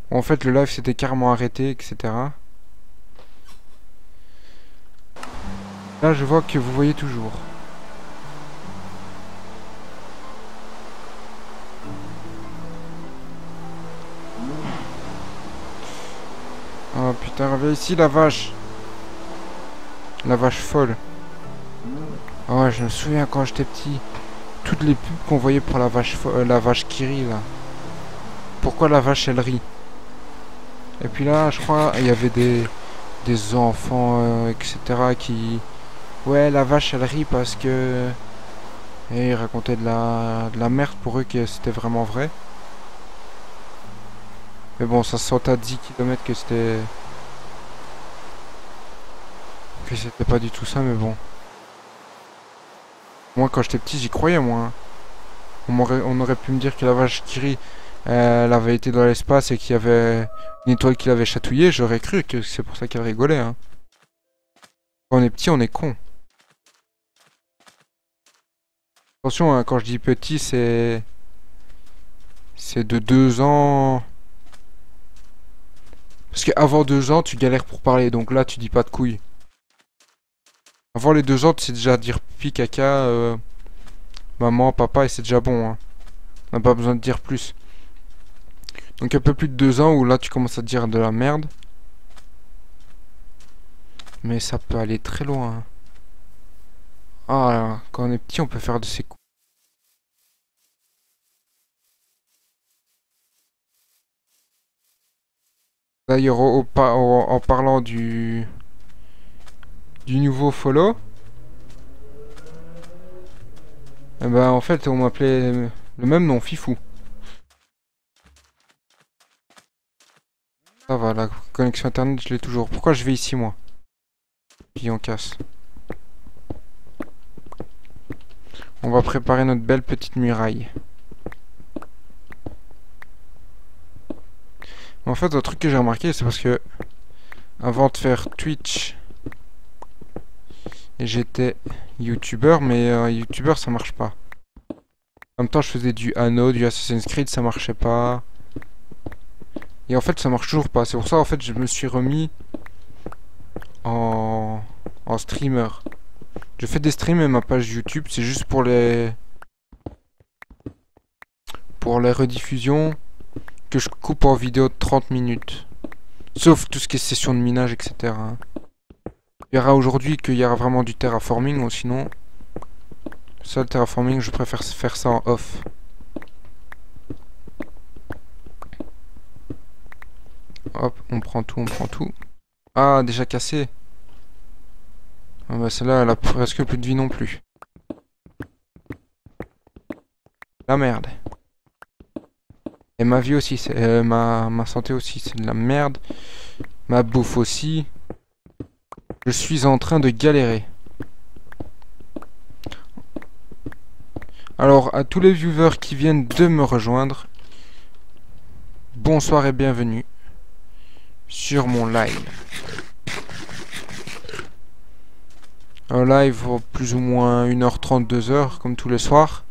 En fait, le live s'était carrément arrêté, etc. Là, je vois que vous voyez toujours. Oh putain, reviens ici, la vache. La vache folle. Oh, ouais, je me souviens quand j'étais petit. Toutes les pubs qu'on voyait pour la vache qui rit, là. Pourquoi la vache, elle rit? Et puis là, je crois, il y avait des enfants, etc. qui... Ouais, la vache, elle rit parce que... Et ils racontaient de la merde pour eux que c'était vraiment vrai. Mais bon, ça se sentait à 10 km que c'était... Que c'était pas du tout ça, mais bon. Moi, quand j'étais petit, j'y croyais, moi, hein. On aurait pu me dire que la vache qui rit, elle avait été dans l'espace et qu'il y avait une étoile qui l'avait chatouillée, j'aurais cru que c'est pour ça qu'elle rigolait, hein. Quand on est petit, on est con. Attention, hein, quand je dis petit, c'est... C'est de 2 ans... Parce qu'avant 2 ans, tu galères pour parler, donc là, tu dis pas de couilles. Avant les 2 ans, tu sais déjà dire pipi, caca, maman, papa, et c'est déjà bon, hein. On n'a pas besoin de dire plus. Donc un peu plus de 2 ans, où là, tu commences à dire de la merde. Mais ça peut aller très loin, hein. Ah, quand on est petit, on peut faire de ces coups. D'ailleurs, en parlant du nouveau follow, eh ben, en fait, on m'appelait le même nom, Fifou. Ça va, la connexion internet, je l'ai toujours. Pourquoi je vais ici, moi? Puis on casse. On va préparer notre belle petite muraille. En fait, un truc que j'ai remarqué, c'est parce que avant de faire Twitch, j'étais YouTuber, mais YouTuber ça marche pas. En même temps, je faisais du Anno, du Assassin's Creed, ça marchait pas. Et en fait, ça marche toujours pas. C'est pour ça, en fait, je me suis remis en, en streamer. Je fais des streams et ma page YouTube, c'est juste pour les rediffusions que je coupe en vidéo de 30 minutes. Sauf tout ce qui est session de minage, etc. Il y aura aujourd'hui qu'il y aura vraiment du terraforming, ou sinon... Ça, le terraforming, je préfère faire ça en off. Hop, on prend tout, on prend tout. Ah, déjà cassé. Ah bah celle-là, elle a presque plus de vie non plus. La merde. Et ma vie aussi, ma santé aussi, c'est de la merde. Ma bouffe aussi. Je suis en train de galérer. Alors, à tous les viewers qui viennent de me rejoindre, bonsoir et bienvenue sur mon live. Un live plus ou moins 1h30, 2h, comme tous les soirs.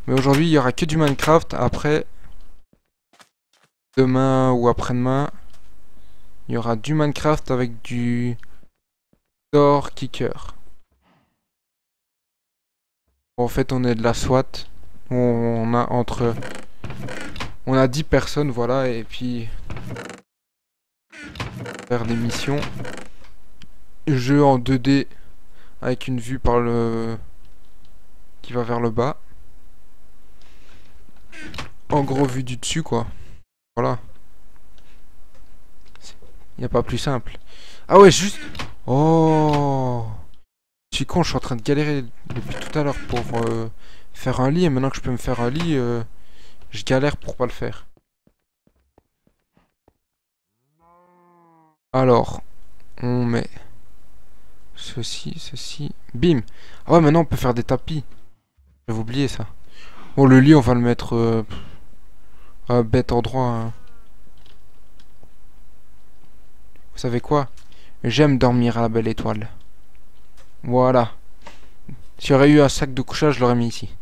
Mais aujourd'hui, il n'y aura que du Minecraft. Après, demain ou après-demain, il y aura du Minecraft avec du Door Kicker. En fait, on est de la SWAT. On a On a 10 personnes, voilà, et puis... Faire des missions. Jeu en 2D avec une vue par le... qui va vers le bas. En gros, vue du dessus, quoi. Voilà. Il n'y a pas plus simple. Ah ouais, juste... Oh, je suis con, je suis en train de galérer depuis tout à l'heure pour faire un lit. Et maintenant que je peux me faire un lit, je galère pour pas le faire. Alors, on met ceci, ceci. Bim. Ah ouais, maintenant on peut faire des tapis. J'avais oublié ça. Bon, le lit, on va le mettre à bête endroit, hein. Vous savez quoi? J'aime dormir à la belle étoile. Voilà. S'il y aurait eu un sac de couchage, je l'aurais mis ici.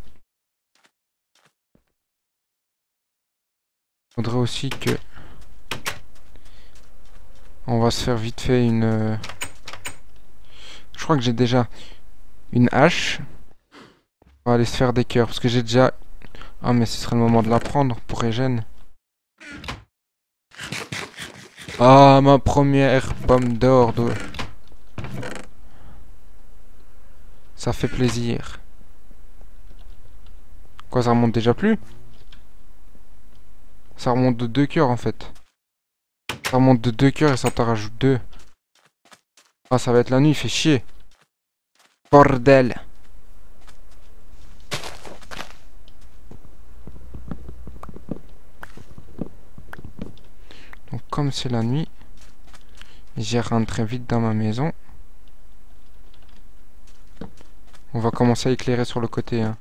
Faudrait aussi que On va se faire vite fait une... Je crois que j'ai déjà une hache. On va aller se faire des cœurs, parce que j'ai déjà... Ah, mais ce serait le moment de la prendre pour Eugène. Ah, ma première pomme d'or. Ça fait plaisir. Quoi, ça remonte déjà plus? Ça remonte de 2 cœurs en fait. Ça remonte de 2 cœurs et ça t'en rajoute 2. Ah, ça va être la nuit, il fait chier. Bordel. Donc comme c'est la nuit, j'y rentre vite dans ma maison. On va commencer à éclairer sur le côté. Hein.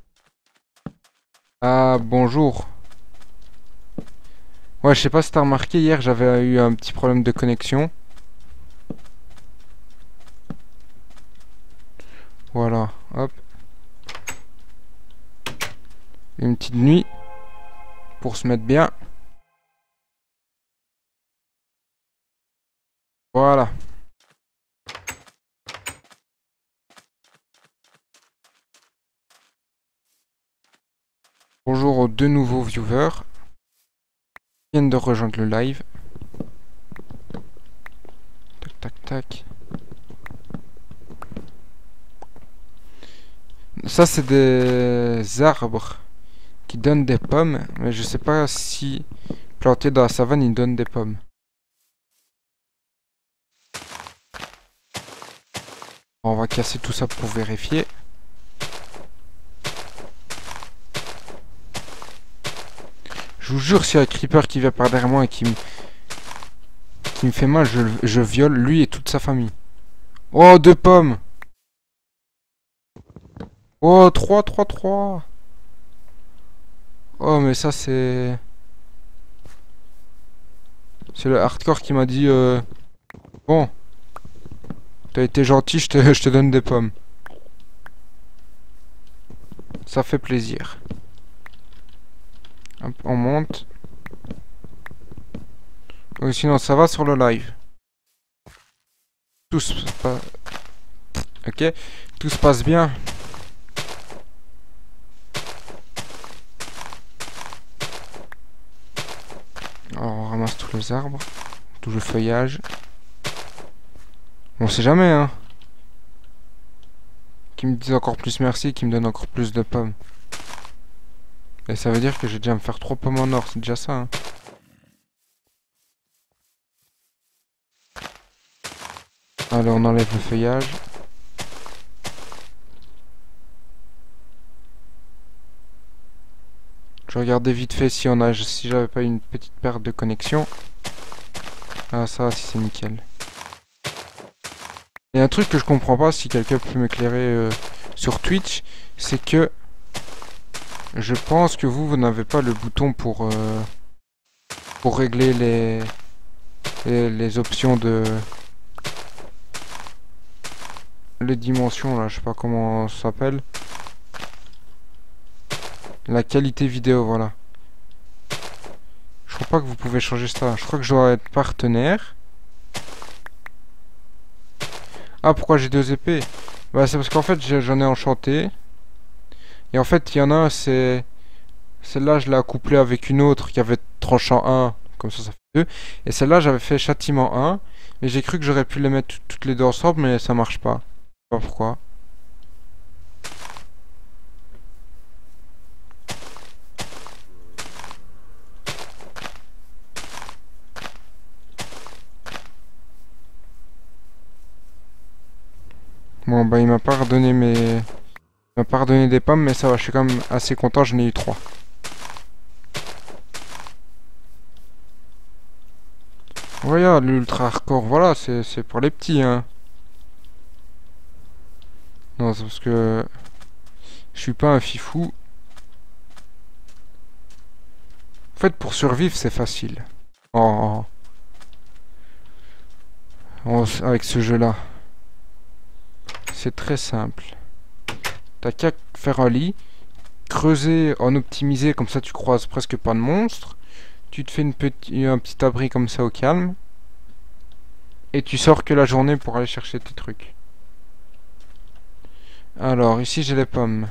Ah, bonjour. Ouais, je sais pas si t'as remarqué, hier j'avais eu un petit problème de connexion. Voilà, hop. Une petite nuit pour se mettre bien. Voilà. Bonjour aux 2 nouveaux viewers qui viennent de rejoindre le live. Tac, tac, tac. Ça, c'est des arbres qui donnent des pommes, mais je sais pas si plantés dans la savane, ils donnent des pommes. On va casser tout ça pour vérifier. Je vous jure, s'il y a un creeper qui vient par derrière moi et qui me fait mal, je viole lui et toute sa famille. Oh, 2 pommes! Oh, 3, 3, 3! Oh, mais ça, c'est... C'est le hardcore qui m'a dit... Bon, t'as été gentil, je te donne des pommes. Ça fait plaisir. Hop, on monte. Ou sinon, ça va sur le live. Tout se passe... Ok, tout se passe bien. Alors, on ramasse tous les arbres, tout le feuillage. On sait jamais, hein. Qui me disent encore plus merci, qui me donne encore plus de pommes. Et ça veut dire que j'ai déjà me faire 3 pommes en or, c'est déjà ça, hein. Allez, on enlève le feuillage. Je regardais vite fait si si j'avais pas une petite perte de connexion. Ah, ça, si c'est nickel. Il y a un truc que je comprends pas, si quelqu'un peut m'éclairer sur Twitch, c'est que je pense que vous n'avez pas le bouton pour régler les options de... les dimensions, là, je sais pas comment ça s'appelle. La qualité vidéo, voilà. Je crois pas que vous pouvez changer ça. Je crois que je dois être partenaire. Ah, pourquoi j'ai 2 épées? Bah, c'est parce qu'en fait, j'en ai enchanté. Et en fait, il y en a un, c'est... Celle-là, je l'ai accouplée avec une autre qui avait tranchant 1. Comme ça fait 2. Et celle-là, j'avais fait châtiment 1. Mais j'ai cru que j'aurais pu les mettre toutes les deux ensemble, mais ça marche pas. Je sais pas pourquoi. Bon, bah, il m'a pas redonné mes... Il m'a pas redonné des pommes, mais ça va, je suis quand même assez content, j'en ai eu 3. Regarde, l'ultra hardcore, voilà, c'est pour les petits, hein. Non, c'est parce que... Je suis pas un fifou. En fait, pour survivre, c'est facile. Oh. Avec ce jeu-là. C'est très simple. T'as qu'à faire un lit, creuser en optimisé, comme ça tu croises presque pas de monstres. Tu te fais un petit abri comme ça au calme. Et tu sors que la journée pour aller chercher tes trucs. Alors, ici j'ai les pommes.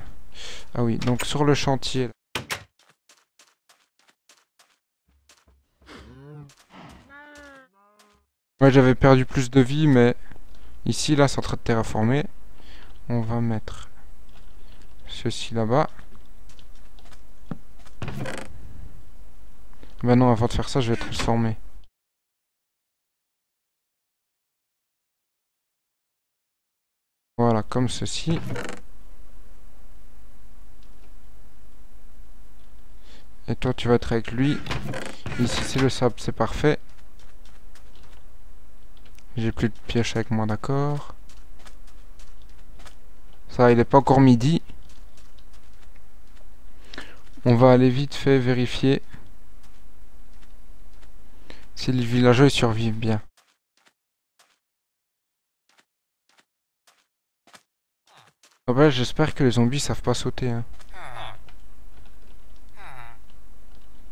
Ah oui, donc sur le chantier. Ouais, j'avais perdu plus de vie, mais ici, là, c'est en train de terraformer. On va mettre ceci là-bas. Bah non, avant de faire ça, je vais transformer. Voilà, comme ceci. Et toi, tu vas être avec lui. Ici, c'est le sable, c'est parfait. J'ai plus de pioche avec moi, d'accord. Ça, il n'est pas encore midi. On va aller vite fait vérifier si les villageois ils survivent bien. Ah bah, j'espère que les zombies savent pas sauter. Hein.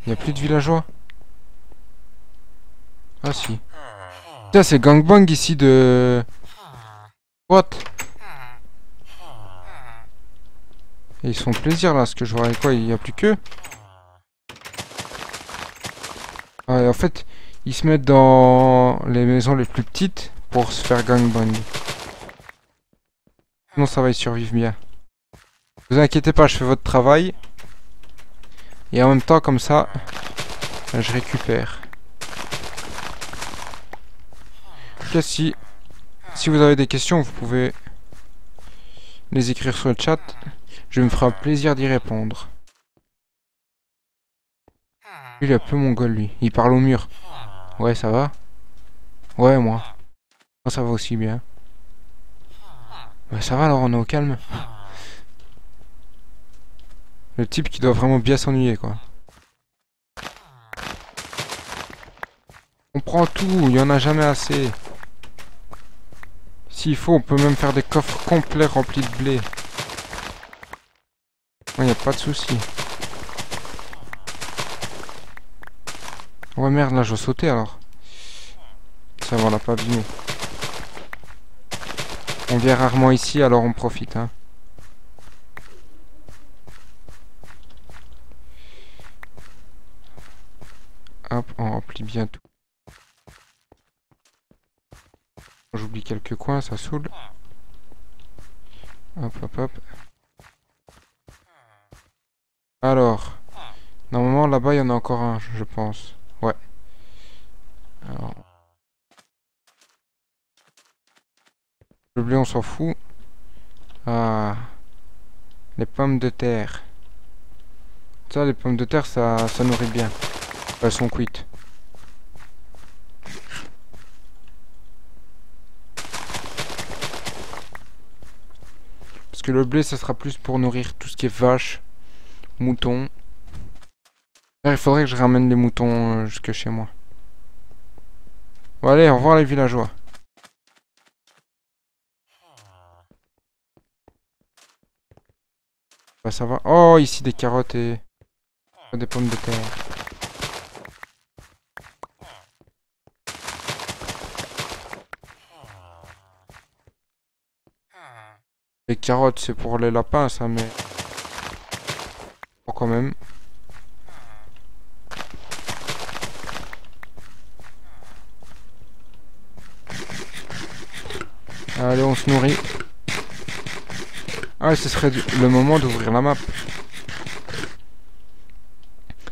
Y a plus de villageois? Ah si. Putain, c'est gangbang ici de... What? Et ils se font plaisir là, ce que je vois avec quoi, il y a plus qu'eux. Ah, et en fait, ils se mettent dans les maisons les plus petites pour se faire gangbang. Sinon ça va, ils survivent bien. Vous inquiétez pas, je fais votre travail. Et en même temps, comme ça, je récupère. En tout cas, si vous avez des questions, vous pouvez les écrire sur le chat. Je me ferai un plaisir d'y répondre. Lui, il est un peu mongol, lui. Il parle au mur. Ouais, ça va? Ouais, moi. Moi, ça va aussi bien. Bah, ça va, alors on est au calme. Le type qui doit vraiment bien s'ennuyer, quoi. On prend tout, il y en a jamais assez. S'il faut, on peut même faire des coffres complets remplis de blé. Il n'y a pas de souci. Ouais, merde, là, je vais sauter, alors. Ça va, on l'a pas abîmé. On vient rarement ici, alors on profite, hein. Hop, on remplit bien tout. J'oublie quelques coins, ça saoule. Hop, hop, hop. Alors, normalement, là-bas, il y en a encore un, je pense. Ouais. Alors... Le blé, on s'en fout. Ah... Les pommes de terre. Ça, les pommes de terre, ça nourrit bien. Elles sont cuites. Parce que le blé, ça sera plus pour nourrir tout ce qui est vaches, moutons. Il faudrait que je ramène les moutons jusque chez moi. Bon, allez, au revoir les villageois. Bah, ça va. Oh, ici des carottes et des pommes de terre. Les carottes, c'est pour les lapins, ça, mais... Bon, quand même. Allez, on se nourrit. Ah, ce serait le moment d'ouvrir la map.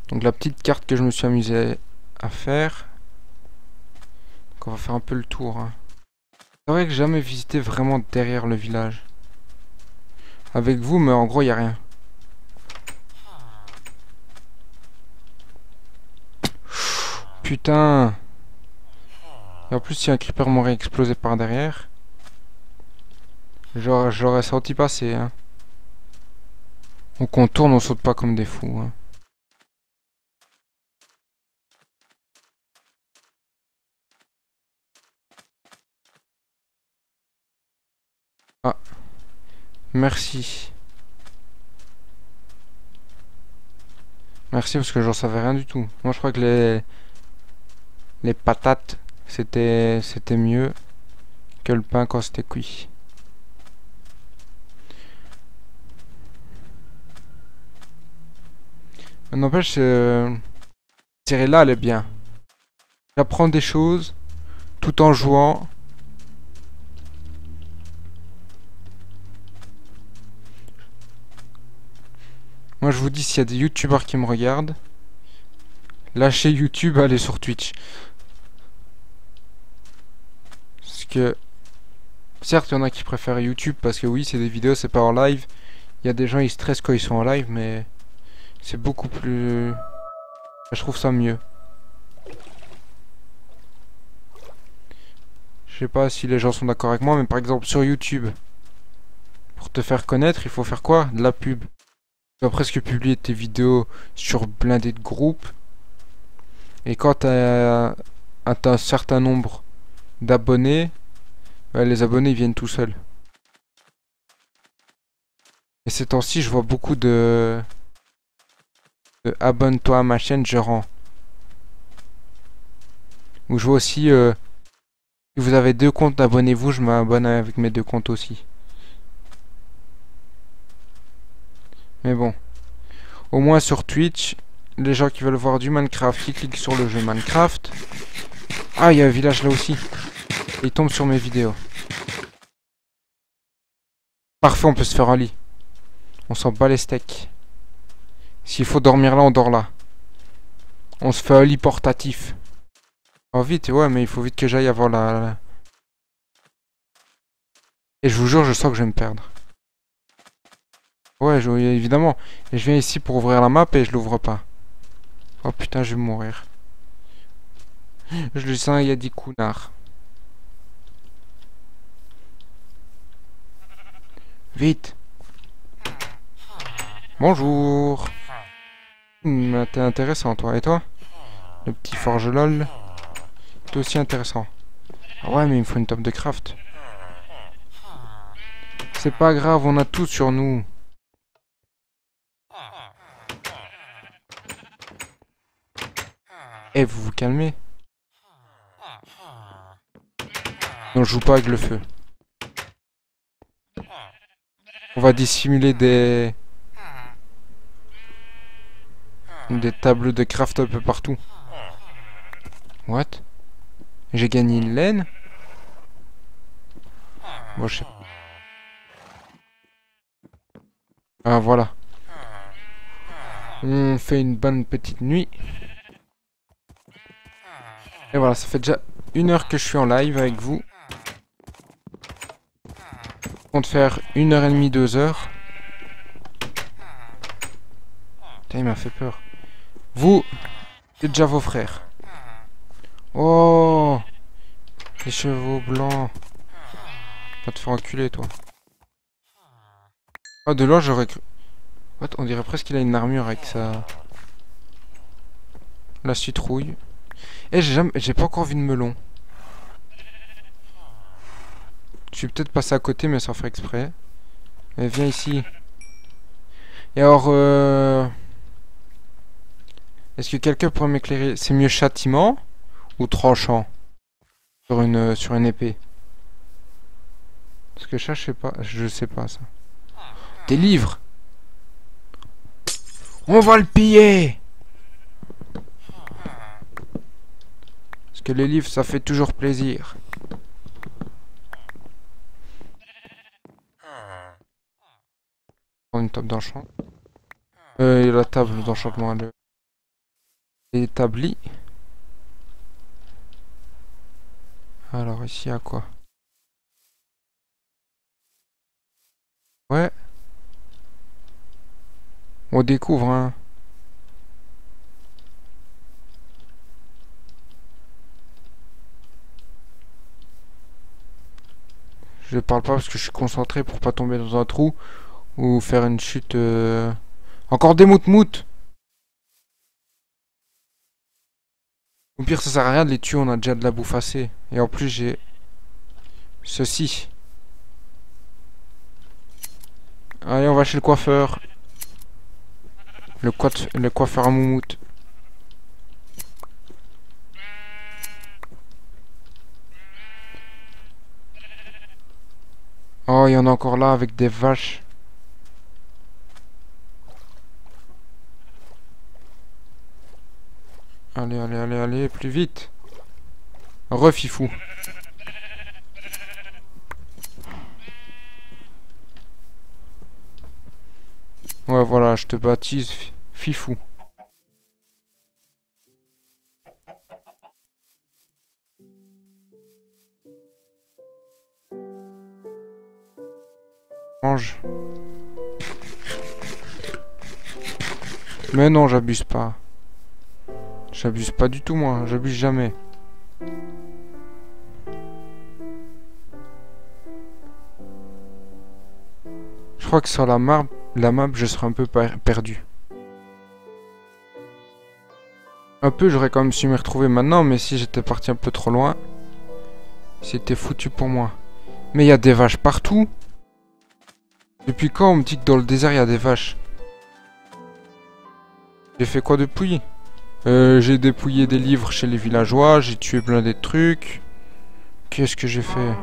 Donc la petite carte que je me suis amusé à faire. Donc on va faire un peu le tour. Hein. C'est vrai que j'ai jamais visité vraiment derrière le village. Avec vous, mais en gros, il n'y a rien. Putain. Et en plus, si un creeper m'aurait explosé par derrière, j'aurais senti passer. Hein. Donc on tourne, on saute pas comme des fous. Hein. Ah. Merci. Merci parce que j'en savais rien du tout. Moi je crois que les patates C'était mieux que le pain quand c'était cuit. N'empêche, cette série-là, elle est bien. J'apprends des choses tout en jouant. Moi, je vous dis, s'il y a des youtubeurs qui me regardent, lâchez YouTube, allez sur Twitch. Parce que, certes, il y en a qui préfèrent YouTube parce que oui, c'est des vidéos, c'est pas en live. Il y a des gens, ils stressent quand ils sont en live, mais c'est beaucoup plus... Je trouve ça mieux. Je sais pas si les gens sont d'accord avec moi, mais par exemple sur YouTube, pour te faire connaître, il faut faire quoi? De la pub. Tu vas presque publier tes vidéos sur blindé de groupes. Et quand t'as un certain nombre d'abonnés, les abonnés ils viennent tout seuls. Et ces temps-ci, je vois beaucoup de abonne-toi à ma chaîne, je rends. Ou je vois aussi, si vous avez 2 comptes, abonnez-vous, je m'abonne avec mes 2 comptes aussi. Mais bon. Au moins sur Twitch, les gens qui veulent voir du Minecraft, ils cliquent sur le jeu Minecraft. Ah, il y a un village là aussi. Et ils tombent sur mes vidéos. Parfait, on peut se faire un lit. On s'en bat les steaks. S'il faut dormir là, on dort là. On se fait un lit portatif. Oh vite, ouais, mais il faut vite que j'aille avant la... Et je vous jure, je sens que je vais me perdre. Ouais, évidemment. Et je viens ici pour ouvrir la map et je l'ouvre pas. Oh putain, je vais mourir. Je le sens, il y a des counards. Vite. Bonjour. T'es intéressant, toi. Et toi? Le petit forge lol. T'es aussi intéressant. Ah ouais, mais il me faut une table de craft. C'est pas grave, on a tout sur nous. Eh, vous vous calmez. On joue pas avec le feu. On va dissimuler des tables de craft un peu partout. What? J'ai gagné une laine? Bon, je sais pas. Ah, voilà. On fait une bonne petite nuit. Et voilà, ça fait déjà 1 heure que je suis en live avec vous. Je compte faire 1h30, 2 heures. Putain, il m'a fait peur. Vous, c'est déjà vos frères. Oh, les chevaux blancs. Va te faire enculer, toi. Ah, de là, j'aurais cru... What, on dirait presque qu'il a une armure avec sa... La citrouille. Eh, j'ai pas encore vu de melon. Je suis peut-être passé à côté, mais sans faire exprès. Mais viens ici. Et alors, est-ce que quelqu'un pourrait m'éclairer? C'est mieux châtiment ou tranchant sur une épée? Parce que ça, je sais pas ça. Des livres! On va le piller! Parce que les livres, ça fait toujours plaisir. Une table d'enchantement. Et la table d'enchantement, elle est établie. Alors ici, à quoi? Ouais. On découvre, hein. Je parle pas parce que je suis concentré pour pas tomber dans un trou ou faire une chute. Encore des mout-mout. Au pire, ça sert à rien de les tuer, on a déjà de la bouffe assez. Et en plus, j'ai ceci. Allez, on va chez le coiffeur. Le coiffeur à moumoute. Oh, il y en a encore là avec des vaches. Allez, allez, allez, allez, plus vite. Refifou. Ouais, voilà, je te baptise Fifou. Mange. Mais non, j'abuse pas. J'abuse pas du tout, moi. J'abuse jamais. Je crois que sur la map, je serais un peu perdu. Un peu, j'aurais quand même su me retrouver maintenant, mais si j'étais parti un peu trop loin, c'était foutu pour moi. Mais il y a des vaches partout. Depuis quand on me dit que dans le désert, il y a des vaches? J'ai fait quoi depuis? J'ai dépouillé des livres chez les villageois, j'ai tué plein des trucs. Qu'est-ce que j'ai fait?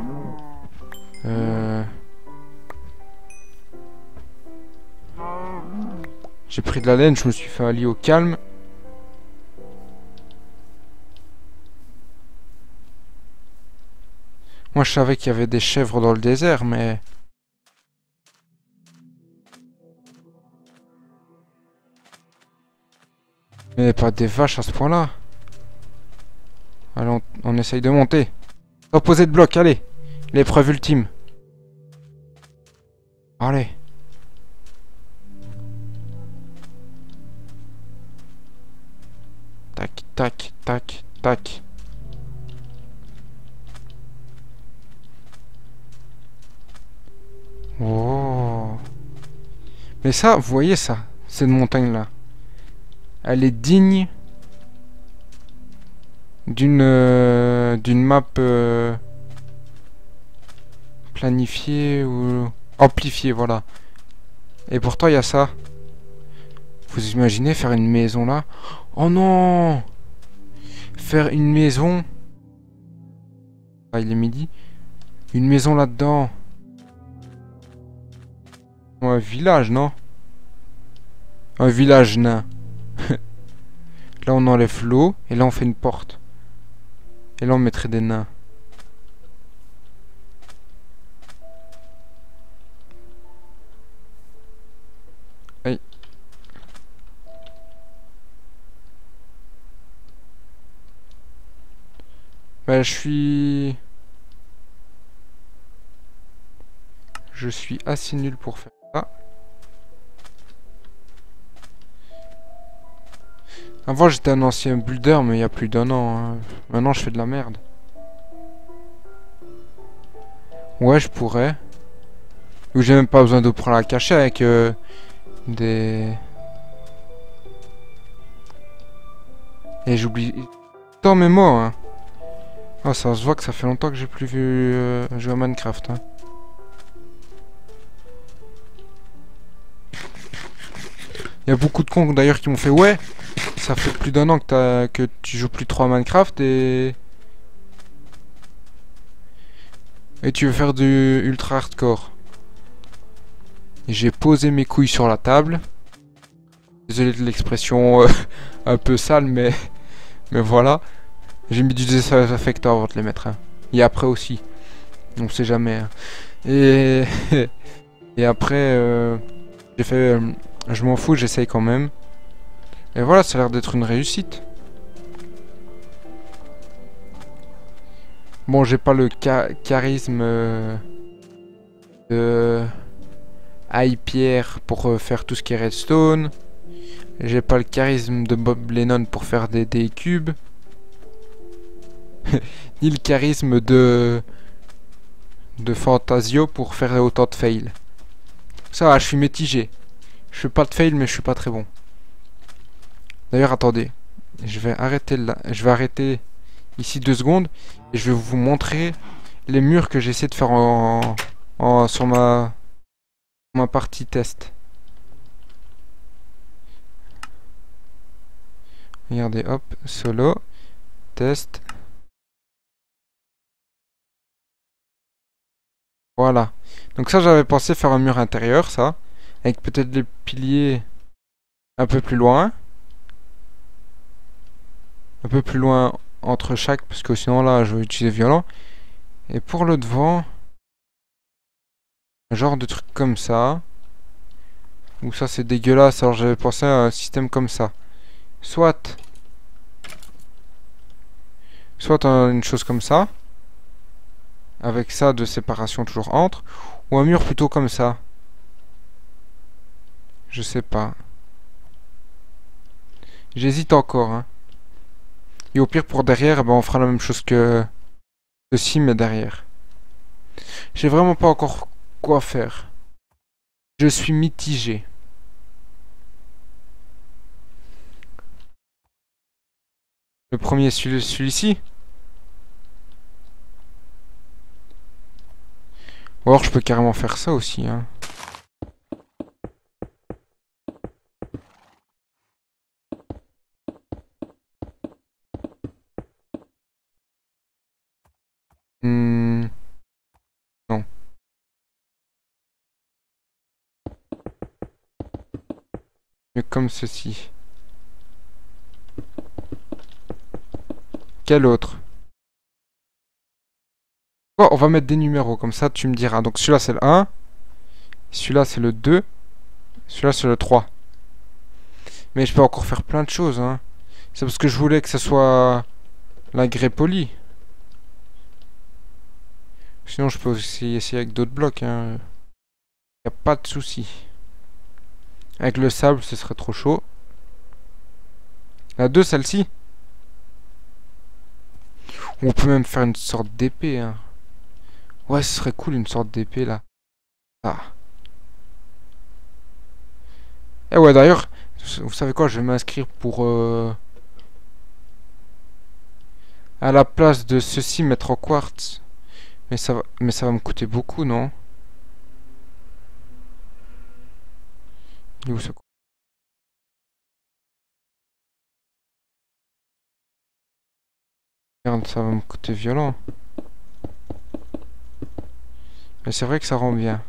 J'ai pris de la laine, je me suis fait un lit au calme. Moi, je savais qu'il y avait des chèvres dans le désert, mais... Mais pas des vaches à ce point-là. Allez, on essaye de monter. Sans poser de bloc, allez. L'épreuve ultime. Allez. Tac, tac, tac, tac. Oh. Mais ça, vous voyez ça, cette montagne-là. Elle est digne d'une map planifiée ou amplifiée, voilà. Et pourtant, il y a ça. Vous imaginez faire une maison là? Oh non! Faire une maison... Ah, il est midi. Une maison là-dedans. Un village, non? Un village nain. Là, on enlève l'eau. Et là, on fait une porte. Et là, on mettrait des nains. Aïe. Bah, je suis assez nul pour faire ça. Avant, j'étais un ancien builder, mais il y a plus d'1 an. Hein. Maintenant, je fais de la merde. Ouais, je pourrais. Ou j'ai même pas besoin de prendre la cacher avec des... Et j'oublie... Tant mes mots, hein. Oh, ça se voit que ça fait longtemps que j'ai plus vu jouer à Minecraft, hein. Il y a beaucoup de cons d'ailleurs qui m'ont fait ouais, ça fait plus d'1 an que tu joues plus trop à Minecraft et tu veux faire du ultra hardcore. Et j'ai posé mes couilles sur la table. Désolé de l'expression un peu sale, mais voilà. J'ai mis du désaffecteur avant de les mettre. Hein. Et après aussi. On sait jamais. Hein. Et et après j'ai fait je m'en fous, j'essaye quand même. Et voilà, ça a l'air d'être une réussite. Bon, j'ai pas le charisme de Pierre pour faire tout ce qui est redstone. J'ai pas le charisme de Bob Lennon pour faire des cubes. Ni le charisme de Fantasio pour faire autant de fails. Ça va, je suis mitigé. Je fais pas de fail, mais je suis pas très bon. D'ailleurs, attendez. Je vais arrêter là. Je vais arrêter ici 2 secondes. Et je vais vous montrer les murs que j'essaie de faire sur ma partie test. Regardez, hop, solo, test. Voilà. Donc ça, j'avais pensé faire un mur intérieur, ça. Avec peut-être des piliers un peu plus loin. Un peu plus loin entre chaque, parce que sinon là, je vais utiliser violent. Et pour le devant, un genre de truc comme ça. Ou ça, c'est dégueulasse. Alors j'avais pensé à un système comme ça. Soit... Soit une chose comme ça. Avec ça de séparation toujours entre. Ou un mur plutôt comme ça. Je sais pas. J'hésite encore, hein. Et au pire pour derrière, eh ben, on fera la même chose que ceci, mais derrière. J'ai vraiment pas encore quoi faire. Je suis mitigé. Le premier, celui-ci. Ou alors je peux carrément faire ça aussi, hein. Hmm, non. Mais comme ceci. Quel autre? Oh, on va mettre des numéros, comme ça tu me diras. Donc celui-là c'est le 1. Celui-là c'est le 2. Celui-là c'est le 3. Mais je peux encore faire plein de choses, hein. C'est parce que je voulais que ce soit la grès polie. Sinon je peux aussi essayer avec d'autres blocs, hein. Y a pas de souci. Avec le sable, ce serait trop chaud. La 2, celle-ci. On peut même faire une sorte d'épée, hein. Ouais, ce serait cool une sorte d'épée là. Ah. Et ouais, d'ailleurs, vous savez quoi, je vais m'inscrire pour à la place de ceci mettre en quartz. Mais ça va me coûter beaucoup, non? Il est où ce... Merde, ça va me coûter violent. Mais c'est vrai que ça rend bien.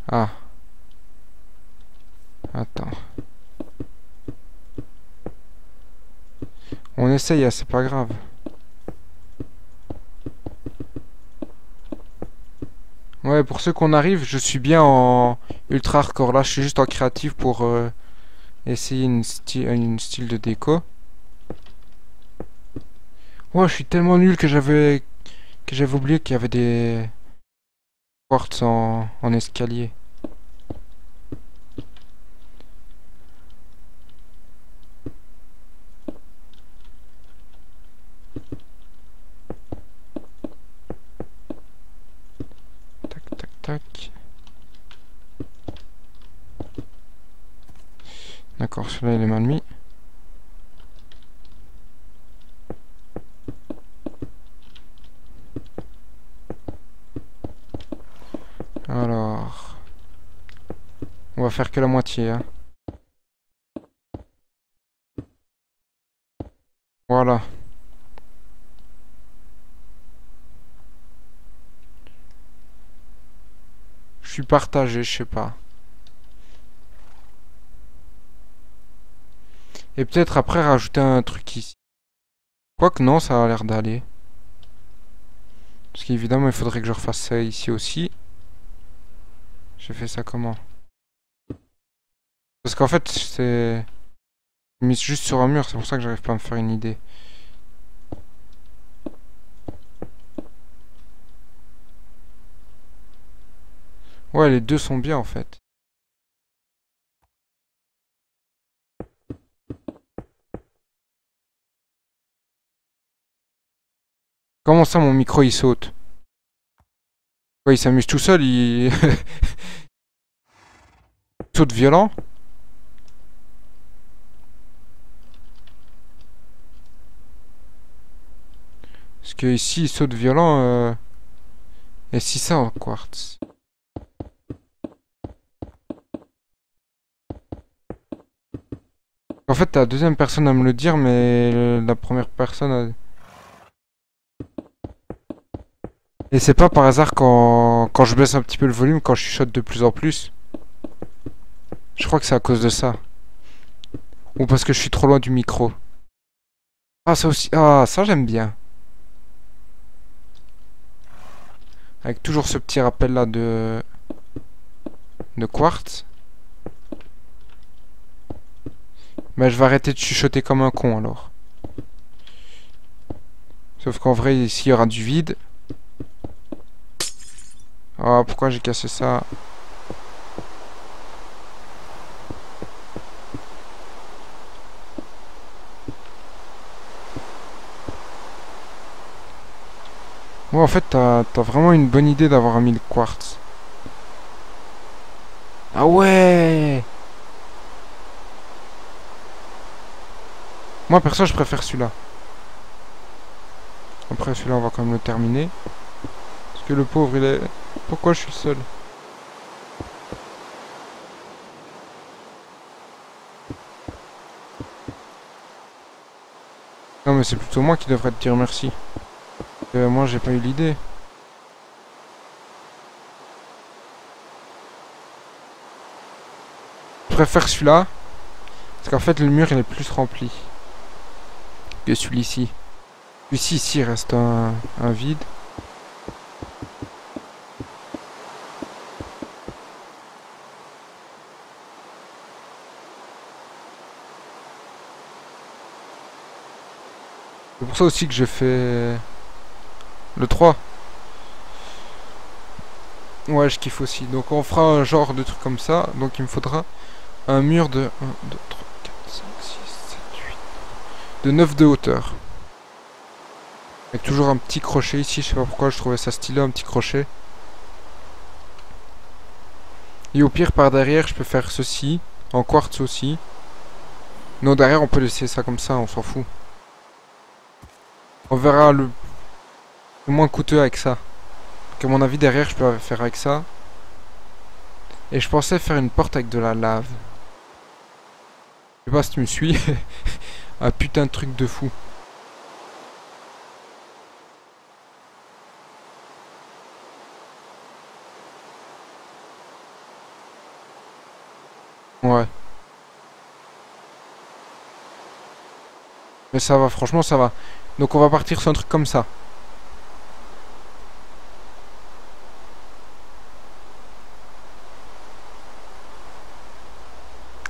Ah. Attends. On essaye, hein, c'est pas grave. Ouais, pour ceux qu'on arrive, je suis bien en ultra hardcore. Là, je suis juste en créatif pour essayer une style de déco. Ouais, je suis tellement nul que j'avais oublié qu'il y avait des quartz en escalier. Tac, tac, tac. D'accord, celui-là il est mal mis. Alors, on va faire que la moitié, hein. Voilà. Je suis partagé, je sais pas. Et peut-être après rajouter un truc ici. Quoique non, ça a l'air d'aller. Parce qu'évidemment, il faudrait que je refasse ça ici aussi. J'ai fait ça comment? Parce qu'en fait, c'est mis juste sur un mur, c'est pour ça que j'arrive pas à me faire une idée. Ouais, les deux sont bien en fait. Comment ça, mon micro il saute? Ouais, il s'amuse tout seul, il saute violent. Parce que ici, il saute violent. Et si ça en quartz. En fait, t'es la deuxième personne à me le dire, mais la première personne a... Et c'est pas par hasard quand je baisse un petit peu le volume, quand je chuchote de plus en plus. Je crois que c'est à cause de ça. Ou parce que je suis trop loin du micro. Ah, ça aussi. Ah, ça j'aime bien. Avec toujours ce petit rappel là de quartz. Mais je vais arrêter de chuchoter comme un con alors. Sauf qu'en vrai, ici, il y aura du vide. Ah, pourquoi j'ai cassé ça? Ouais, en fait, t'as vraiment une bonne idée d'avoir mis le quartz. Ah ouais! Moi, perso, je préfère celui-là. Après, celui-là, on va quand même le terminer. Parce que le pauvre, il est... Pourquoi je suis seul? Non, mais c'est plutôt moi qui devrais te dire merci. Moi, j'ai pas eu l'idée. Je préfère celui-là. Parce qu'en fait, le mur, il est plus rempli que celui-ci. Celui-ci, ici, il reste un vide. C'est pour ça aussi que je fais le 3. Ouais, je kiffe aussi. Donc on fera un genre de truc comme ça. Donc il me faudra un mur de 1, 2, 3, 4, 5, 6, 7, 8. De 9 de hauteur. Avec toujours un petit crochet ici. Je sais pas pourquoi je trouvais ça stylé, un petit crochet. Et au pire, par derrière, je peux faire ceci. En quartz aussi. Non, derrière, on peut laisser ça comme ça. On s'en fout. On verra le moins coûteux avec ça. Donc à mon avis, derrière, je peux faire avec ça. Et je pensais faire une porte avec de la lave. Je sais pas si tu me suis. Un putain de truc de fou. Ouais. Mais ça va, franchement, ça va. Donc on va partir sur un truc comme ça.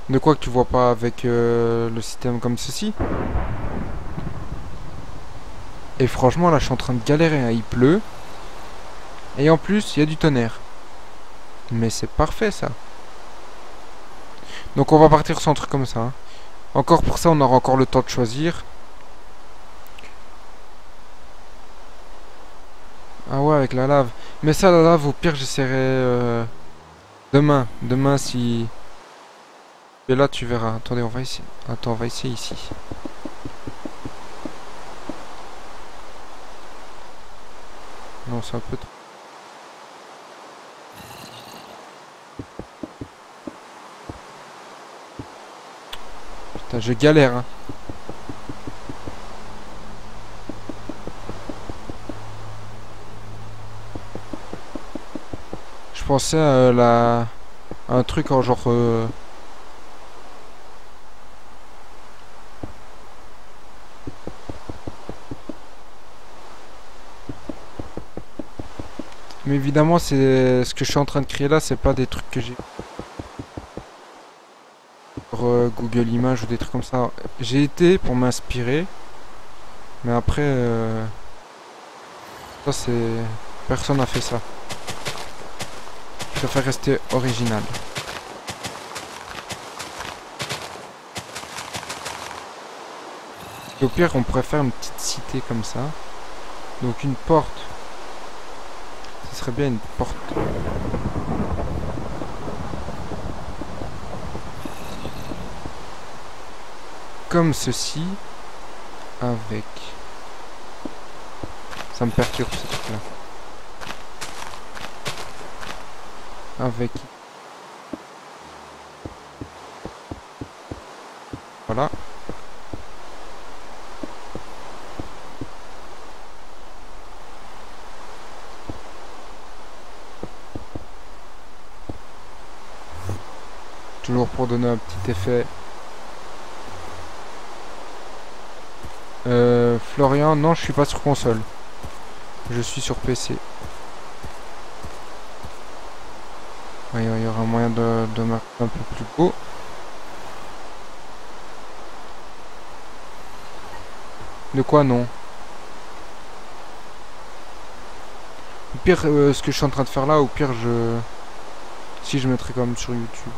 De quoi que tu vois pas avec le système comme ceci. Et franchement, là, je suis en train de galérer, hein. Il pleut. Et en plus, il y a du tonnerre. Mais c'est parfait, ça. Donc on va partir sur un truc comme ça, hein. Encore pour ça, on aura encore le temps de choisir. Ah ouais, avec la lave. Mais ça, la lave, au pire, j'essaierai demain. Demain, si... Et là, tu verras. Attendez, on va essayer. Attends, on va essayer ici. Non, c'est un peu... Putain, je galère, hein. Je pensais à un truc en genre... Mais évidemment, c'est ce que je suis en train de créer là, c'est pas des trucs que j'ai sur Google Images ou des trucs comme ça. J'ai été pour m'inspirer, mais après, ça c'est... Personne n'a fait ça. Je préfère rester original. Et au pire, on pourrait faire une petite cité comme ça. Donc une porte. Ce serait bien une porte. Comme ceci. Avec... Ça me perturbe ce truc là. Avec... Voilà. Toujours pour donner un petit effet. Florian, non, je suis pas sur console. Je suis sur PC. Ouais, il y aura moyen de marquer un peu plus beau. De quoi non? Au pire, ce que je suis en train de faire là, au pire, si je mettrais quand même sur YouTube.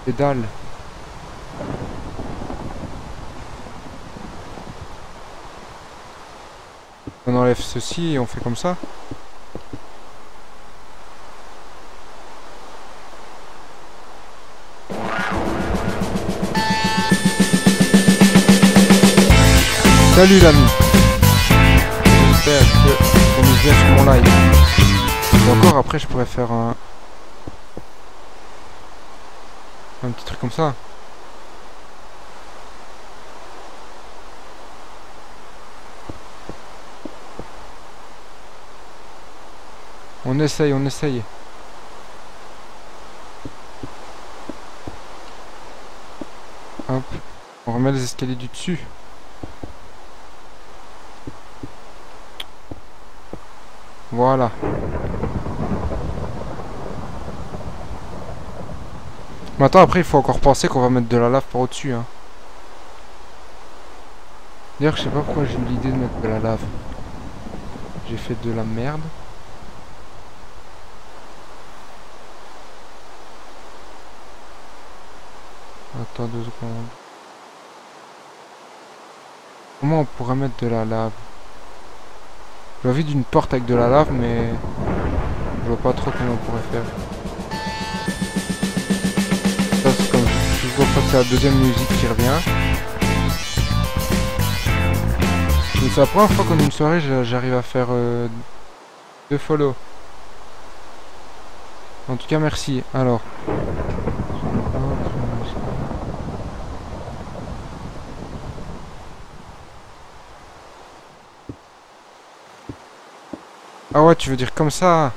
Pédale. On enlève ceci et on fait comme ça. Salut l'ami. J'espère que tu m'amuses bien sur mon live. Et encore après je pourrais faire un petit truc comme ça. On essaye, on essaye. Hop. On remet les escaliers du dessus. Voilà. Maintenant après il faut encore penser qu'on va mettre de la lave par au-dessus. Hein. D'ailleurs je sais pas pourquoi j'ai eu l'idée de mettre de la lave. J'ai fait de la merde. Attends 2 secondes. Comment on pourrait mettre de la lave? J'ai envie d'une porte avec de la lave, mais je vois pas trop comment on pourrait faire. Ça, c'est comme toujours quand c'est la deuxième musique qui revient. Mais c'est la première fois qu'en une soirée j'arrive à faire 2 follow. En tout cas, merci. Alors. Ah ouais, tu veux dire comme ça?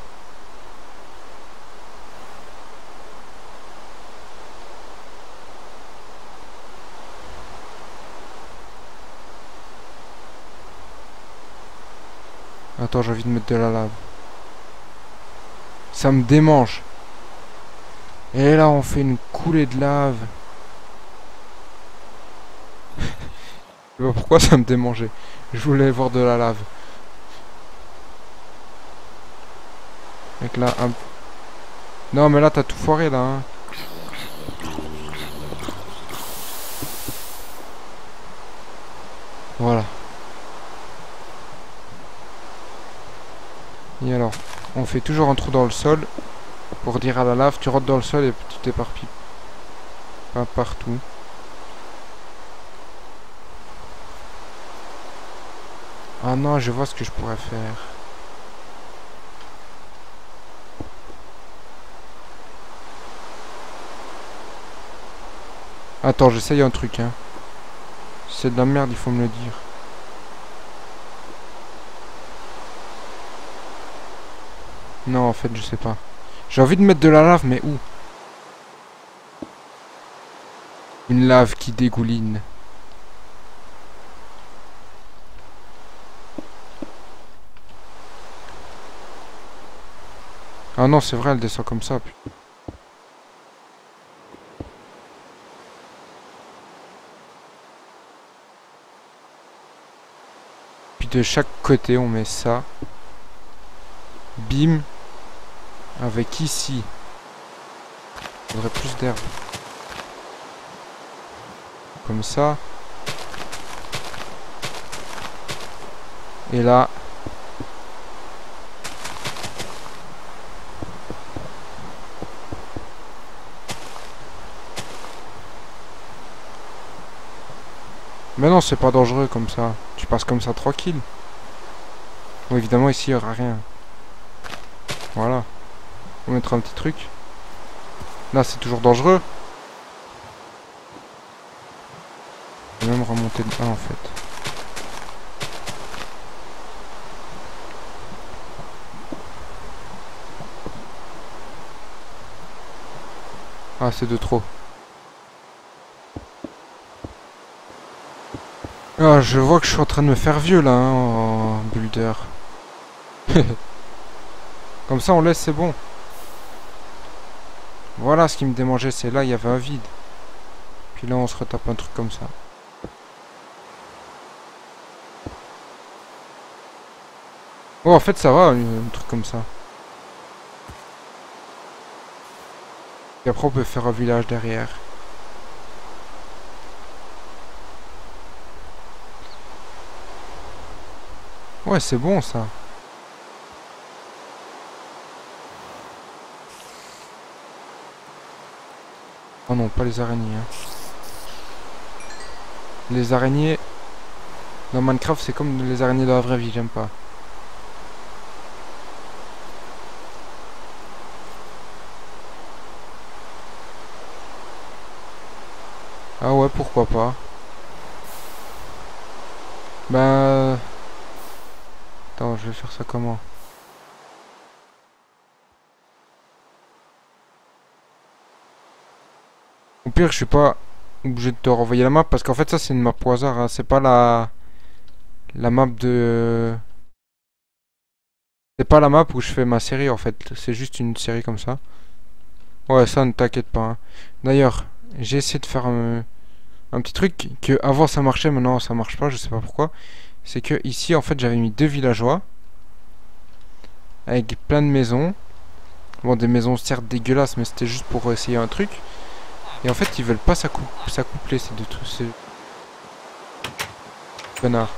Attends, j'ai envie de mettre de la lave. Ça me démange. Et là, on fait une coulée de lave. Je sais pas pourquoi ça me démangeait. Je voulais voir de la lave. Avec là, un... Non, mais là, t'as tout foiré, là. Hein. Voilà. Et alors, on fait toujours un trou dans le sol. Pour dire à la lave, tu rentres dans le sol et tu t'éparpilles. Pas partout. Ah non, je vois ce que je pourrais faire. Attends, j'essaye un truc, hein. Si c'est de la merde, il faut me le dire. Non, en fait, je sais pas. J'ai envie de mettre de la lave, mais où? Une lave qui dégouline. Ah non, c'est vrai, elle descend comme ça. Puis de chaque côté, on met ça. Bim. Avec ici. Il faudrait plus d'herbe. Comme ça. Et là. Mais non, c'est pas dangereux comme ça. Tu passes comme ça tranquille. Bon, évidemment, ici, il n'y aura rien. Voilà. On mettra un petit truc. Là, c'est toujours dangereux. Je vais même remonter de 1 en fait. Ah, c'est de trop. Ah, je vois que je suis en train de me faire vieux là, hein, en builder. Comme ça, on laisse, c'est bon. Voilà ce qui me démangeait, c'est là, il y avait un vide. Puis là, on se retape un truc comme ça. Oh, en fait, ça va, un truc comme ça. Et après, on peut faire un village derrière. Ouais, c'est bon, ça. Oh non, pas les araignées. Hein. Les araignées... Dans Minecraft, c'est comme les araignées de la vraie vie, j'aime pas. Ah ouais, pourquoi pas. Bah... Attends, je vais faire ça comment? Au pire, je suis pas obligé de te renvoyer la map, parce qu'en fait, ça, c'est une map au hasard. Hein. C'est pas la map de... C'est pas la map où je fais ma série, en fait. C'est juste une série comme ça. Ouais, ça, ne t'inquiète pas. Hein. D'ailleurs, j'ai essayé de faire un petit truc que avant ça marchait, maintenant ça marche pas, je sais pas pourquoi. C'est que ici, en fait, j'avais mis 2 villageois avec plein de maisons. Bon, des maisons certes dégueulasses, mais c'était juste pour essayer un truc. Et en fait, ils veulent pas s'accoupler, ces deux trucs. Ces connards.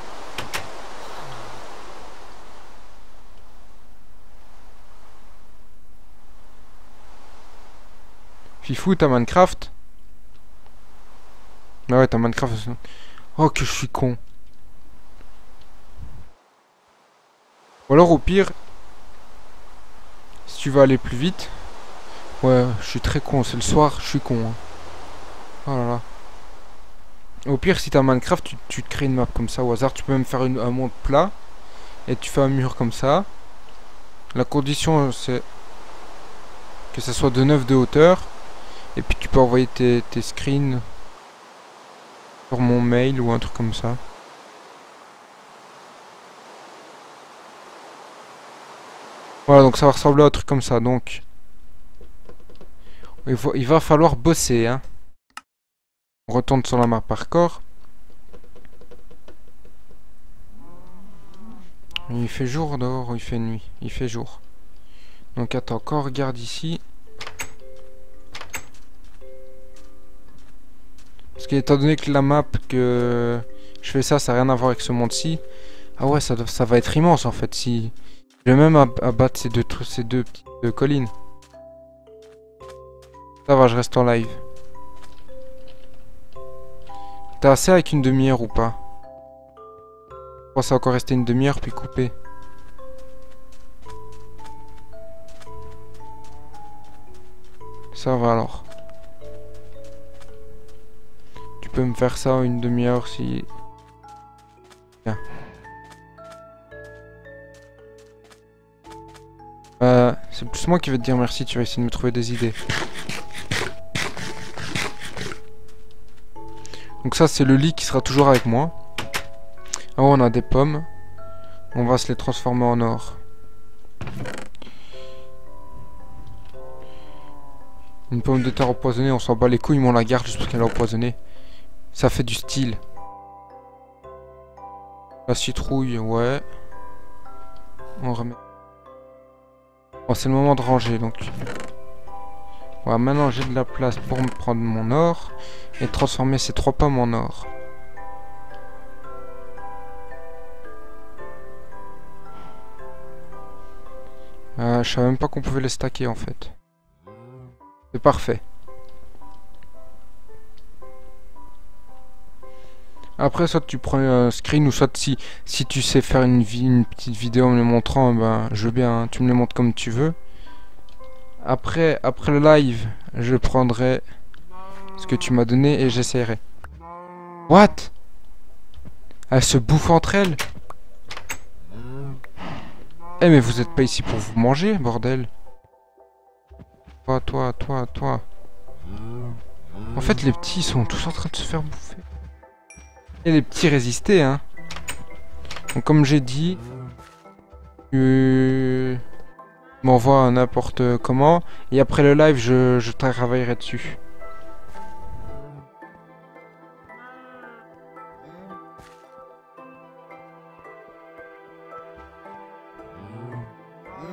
Fifou, t'as Minecraft? Ah ouais, t'as Minecraft aussi. Oh, que je suis con. Ou alors, au pire, si tu veux aller plus vite... Ouais, je suis très con, c'est le soir, je suis con. Hein. Oh là là. Au pire, si t'as Minecraft, tu te crées une map comme ça au hasard. Tu peux même faire un monde plat. Et tu fais un mur comme ça. La condition, c'est que ça soit de 9 de hauteur. Et puis tu peux envoyer tes screens sur mon mail ou un truc comme ça. Voilà, donc ça va ressembler à un truc comme ça. Donc, il va falloir bosser. Hein. On retourne sur la map hardcore. Il fait jour dehors ou il fait nuit? Il fait jour. Donc attends, quand on regarde ici... Parce qu'étant donné que la map que je fais ça, ça n'a rien à voir avec ce monde-ci. Ah ouais, ça va être immense en fait. Si je vais même abattre ces deux petites collines. Ça va, je reste en live. T'as assez avec une demi-heure ou pas? Je pense encore rester une demi-heure puis couper. Ça va alors. Tu peux me faire ça en une demi-heure si... Bien. C'est plus moi qui vais te dire merci, tu vas essayer de me trouver des idées. Donc ça c'est le lit qui sera toujours avec moi. Ah ouais, on a des pommes. On va se les transformer en or. Une pomme de terre empoisonnée, on s'en bat les couilles, mais on la garde juste parce qu'elle est empoisonnée. Ça fait du style. La citrouille, ouais. On remet. Bon, c'est le moment de ranger donc. Voilà, maintenant j'ai de la place pour me prendre mon or et transformer ces 3 pommes en or. Je savais même pas qu'on pouvait les stacker en fait. C'est parfait. Après, soit tu prends un screen ou soit si tu sais faire une petite vidéo en me le montrant, ben je veux bien, hein, tu me le montres comme tu veux. Après le live, je prendrai ce que tu m'as donné et j'essaierai. What? Elles se bouffent entre elles? Eh mais vous êtes pas ici pour vous manger, bordel. Toi. En fait, les petits, ils sont tous en train de se faire bouffer. Et les petits résistaient, hein. Donc, comme j'ai dit, tu m'envoies n'importe comment. Et après le live, je travaillerai dessus.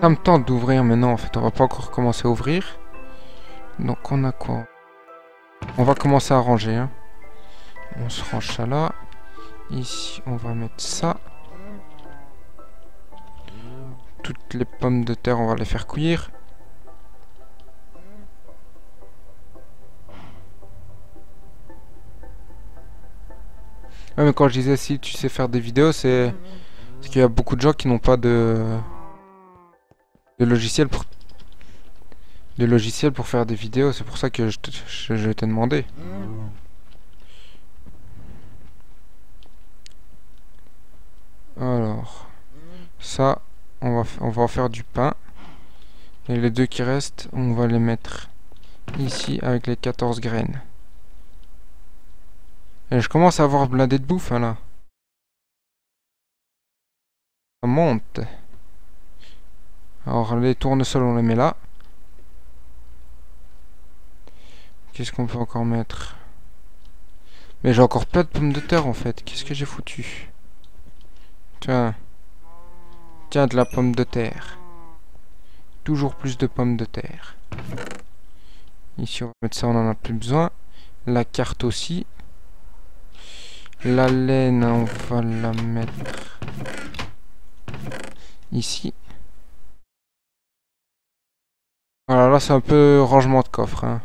Ça me tente d'ouvrir, mais non, en fait, on va pas encore commencer à ouvrir. Donc, on a quoi? On va commencer à ranger, hein. On se range ça là. Ici, on va mettre ça. Toutes les pommes de terre, on va les faire cuire. Ouais, mais quand je disais si tu sais faire des vidéos, c'est qu'il y a beaucoup de gens qui n'ont pas de logiciel pour faire des vidéos. C'est pour ça que je t'ai demandé. Alors, ça, on va en faire du pain. Et les deux qui restent, on va les mettre ici avec les 14 graines. Et je commence à avoir blindé de bouffe, hein, là. Ça monte. Alors, les tournesols, on les met là. Qu'est-ce qu'on peut encore mettre? Mais j'ai encore plein de pommes de terre, en fait. Qu'est-ce que j'ai foutu? Tiens. Tiens, de la pomme de terre. Toujours plus de pommes de terre. Ici, on va mettre ça, on en a plus besoin. La carte aussi. La laine, on va la mettre ici. Voilà, là, c'est un peu rangement de coffre, hein.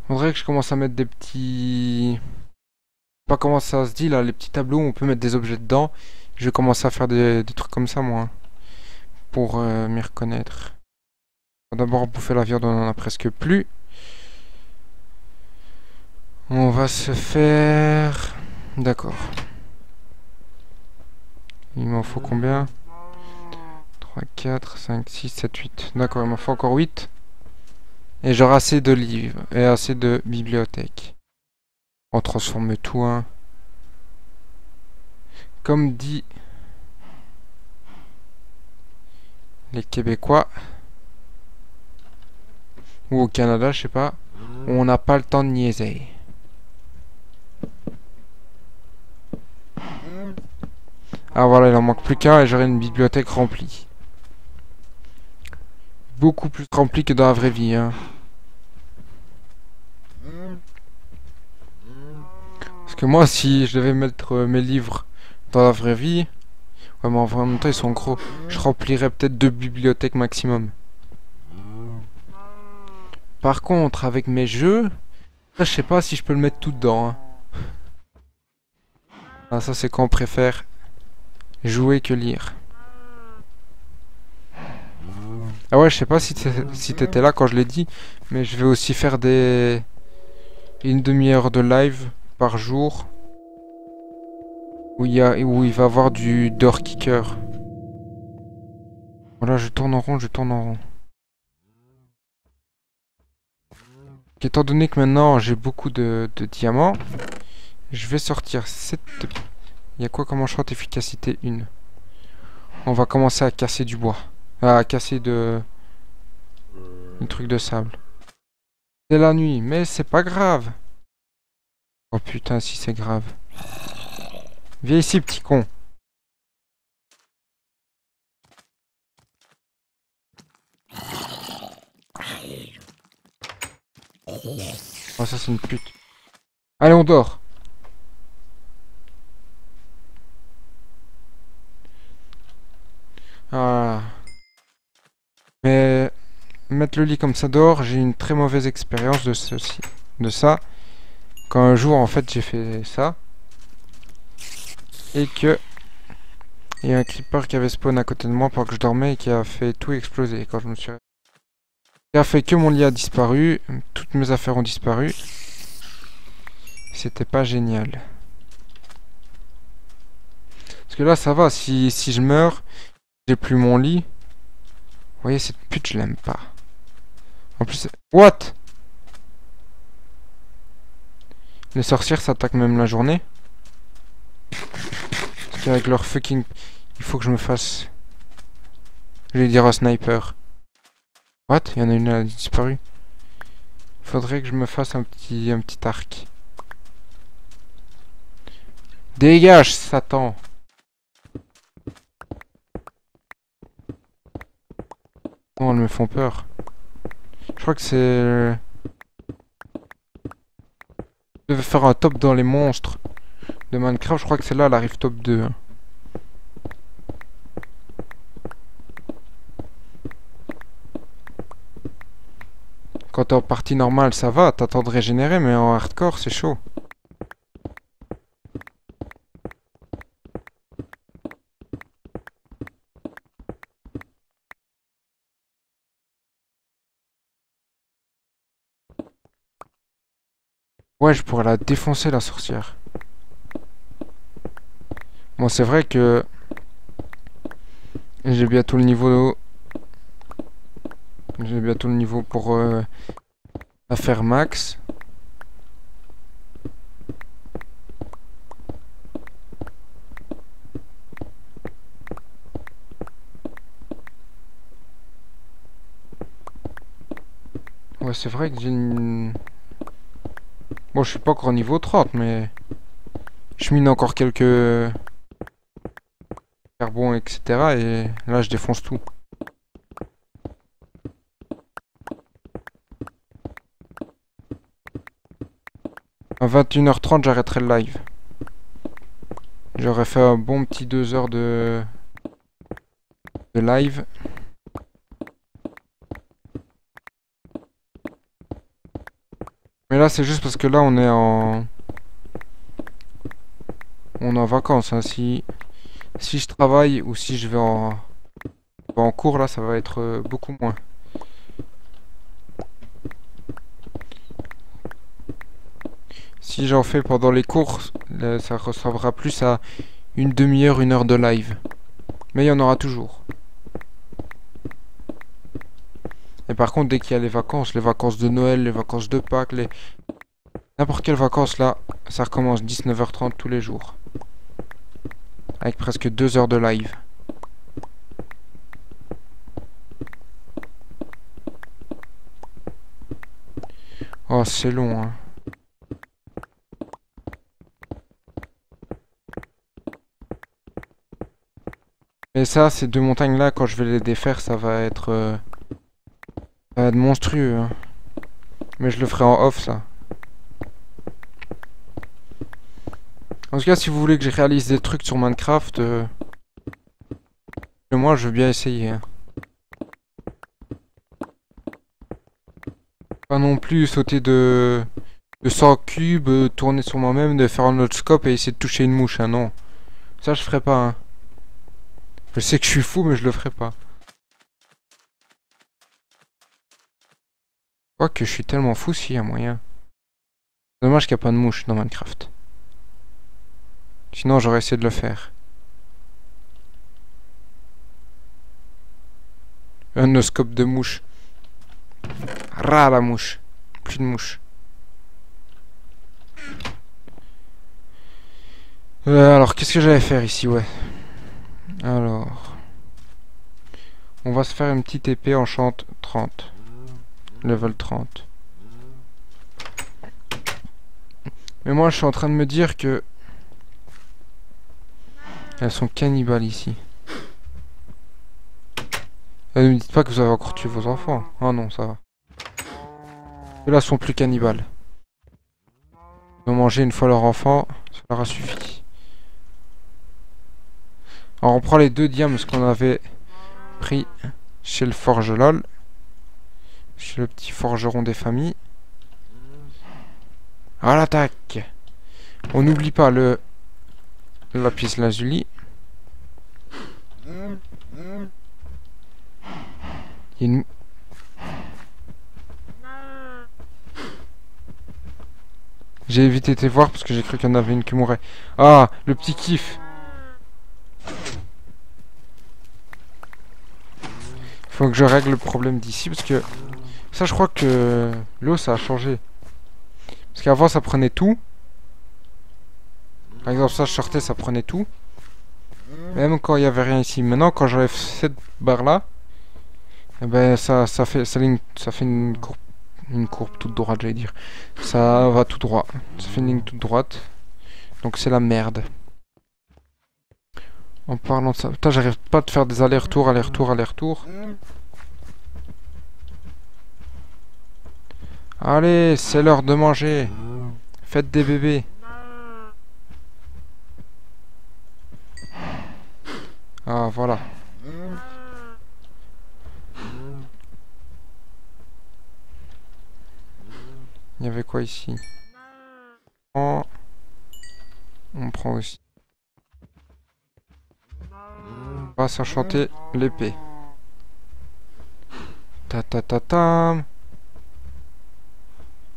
Faudrait que je commence à mettre des petits... Je sais pas comment ça se dit, là, les petits tableaux où on peut mettre des objets dedans. Je vais commencer à faire des trucs comme ça, moi. Pour m'y reconnaître. On va d'abord bouffer la viande, on en a presque plus. On va se faire... D'accord. Il m'en faut combien? 3, 4, 5, 6, 7, 8. D'accord, il m'en faut encore 8. Et j'aurai assez de livres et assez de bibliothèques. On transforme tout, hein. Comme dit les Québécois, ou au Canada, je sais pas, on n'a pas le temps de niaiser. Ah voilà, il en manque plus qu'un et j'aurai une bibliothèque remplie. Beaucoup plus remplie que dans la vraie vie, hein. Parce que moi, si je devais mettre mes livres dans la vraie vie, ouais, mais en même temps, ils sont gros. Je remplirais peut-être 2 bibliothèques maximum. Par contre, avec mes jeux, ça, je sais pas si je peux le mettre tout dedans, hein. Ah, ça, c'est quand on préfère jouer que lire. Ah ouais, je sais pas si t'étais là quand je l'ai dit, mais je vais aussi faire une demi-heure de live par jour où il va y avoir du door kicker. Voilà, je tourne en rond, je tourne en rond. Étant donné que maintenant j'ai beaucoup de diamants, je vais sortir cette... Il y a quoi comme enchant efficacité 1? On va commencer à casser du bois. À casser des trucs de sable. C'est la nuit, mais c'est pas grave. Oh putain, si c'est grave. Viens ici, petit con. Oh, ça c'est une pute. Allez, on dort. Ah. Mais mettre le lit comme ça dehors, j'ai une très mauvaise expérience de ça. Quand un jour en fait j'ai fait ça et que Il y a un creeper qui avait spawn à côté de moi pendant que je dormais et qui a fait tout exploser quand je me suis réveillé. Il a fait que mon lit a disparu, toutes mes affaires ont disparu. C'était pas génial. Parce que là ça va, si je meurs, j'ai plus mon lit. Vous voyez cette pute je l'aime pas. En plus... What? Les sorcières s'attaquent même la journée. Parce qu'avec leur fucking... Il faut que je me fasse... Je vais dire un sniper. What? Il y en a une, elle a disparu. Faudrait que je me fasse un petit arc. Dégage, Satan! Oh, elles me font peur. Je crois que c'est... Je devais faire un top dans les monstres de Minecraft. Je crois que celle-là, elle arrive top 2. Hein. Quand t'es en partie normale, ça va. T'attends de régénérer, mais en hardcore, c'est chaud. Ouais, je pourrais la défoncer, la sorcière. Bon, c'est vrai que... J'ai bientôt le niveau... J'ai bientôt le niveau pour la faire max. Ouais, c'est vrai que j'ai une... Bon, je suis pas encore au niveau 30, mais... Je mine encore quelques... Charbon, etc. Et là, je défonce tout. À 21h30, j'arrêterai le live. J'aurais fait un bon petit 2 heures de live. Mais là, c'est juste parce que là, on est en... On est en vacances. Hein. Si je travaille ou si je vais en cours, là, ça va être beaucoup moins. Si j'en fais pendant les cours, ça ressemblera plus à une demi-heure, 1 heure de live. Mais il y en aura toujours. Et par contre, dès qu'il y a les vacances de Noël, les vacances de Pâques, n'importe quelles vacances, là, ça recommence 19h30 tous les jours. Avec presque 2 heures de live. Oh, c'est long, hein. Mais ça, ces 2 montagnes-là, quand je vais les défaire, ça va être monstrueux. Hein. Mais je le ferai en off, ça. En tout cas, si vous voulez que je réalise des trucs sur Minecraft, moi, je veux bien essayer. Hein. Pas non plus sauter de 100 cubes, tourner sur moi-même, de faire un autre scope et essayer de toucher une mouche. Hein, non. Ça, je ferai pas. Hein. Je sais que je suis fou, mais je le ferai pas. Quoique je suis tellement fou s'il y a moyen. Dommage qu'il n'y a pas de mouche dans Minecraft. Sinon j'aurais essayé de le faire. Un noscope de mouche. Rah la mouche. Plus de mouche. Alors qu'est-ce que j'allais faire ici, ouais. Alors. On va se faire une petite épée enchante 30. Level 30. Mais moi je suis en train de me dire que... Elles sont cannibales ici. Ne me dites pas que vous avez encore tué vos enfants. Ah non, ça va. Ceux-là sont plus cannibales. Ils ont mangé une fois leur enfant, ça leur a suffi. Alors on prend les 2 diams qu'on avait pris chez le forge lol. Chez le petit forgeron des familles. À l'attaque. On n'oublie pas le lapis lazuli. Il y a une... J'ai évité de te voir parce que j'ai cru qu'il y en avait une qui mourrait. Ah, le petit kiff. Faut que je règle le problème d'ici parce que... Ça, je crois que l'eau, ça a changé. Parce qu'avant, ça prenait tout. Par exemple, ça, je sortais, ça prenait tout. Même quand il n'y avait rien ici. Maintenant, quand j'enlève cette barre-là, eh ben, ça fait une courbe toute droite, j'allais dire. Ça va tout droit. Ça fait une ligne toute droite. Donc, c'est la merde. En parlant de ça... Putain, j'arrive pas de faire des allers-retours, allers-retours, allers-retours. Allez, c'est l'heure de manger. Faites des bébés. Ah, voilà. Il y avait quoi ici? On prend aussi. On va s'enchanter l'épée. Ta ta ta ta.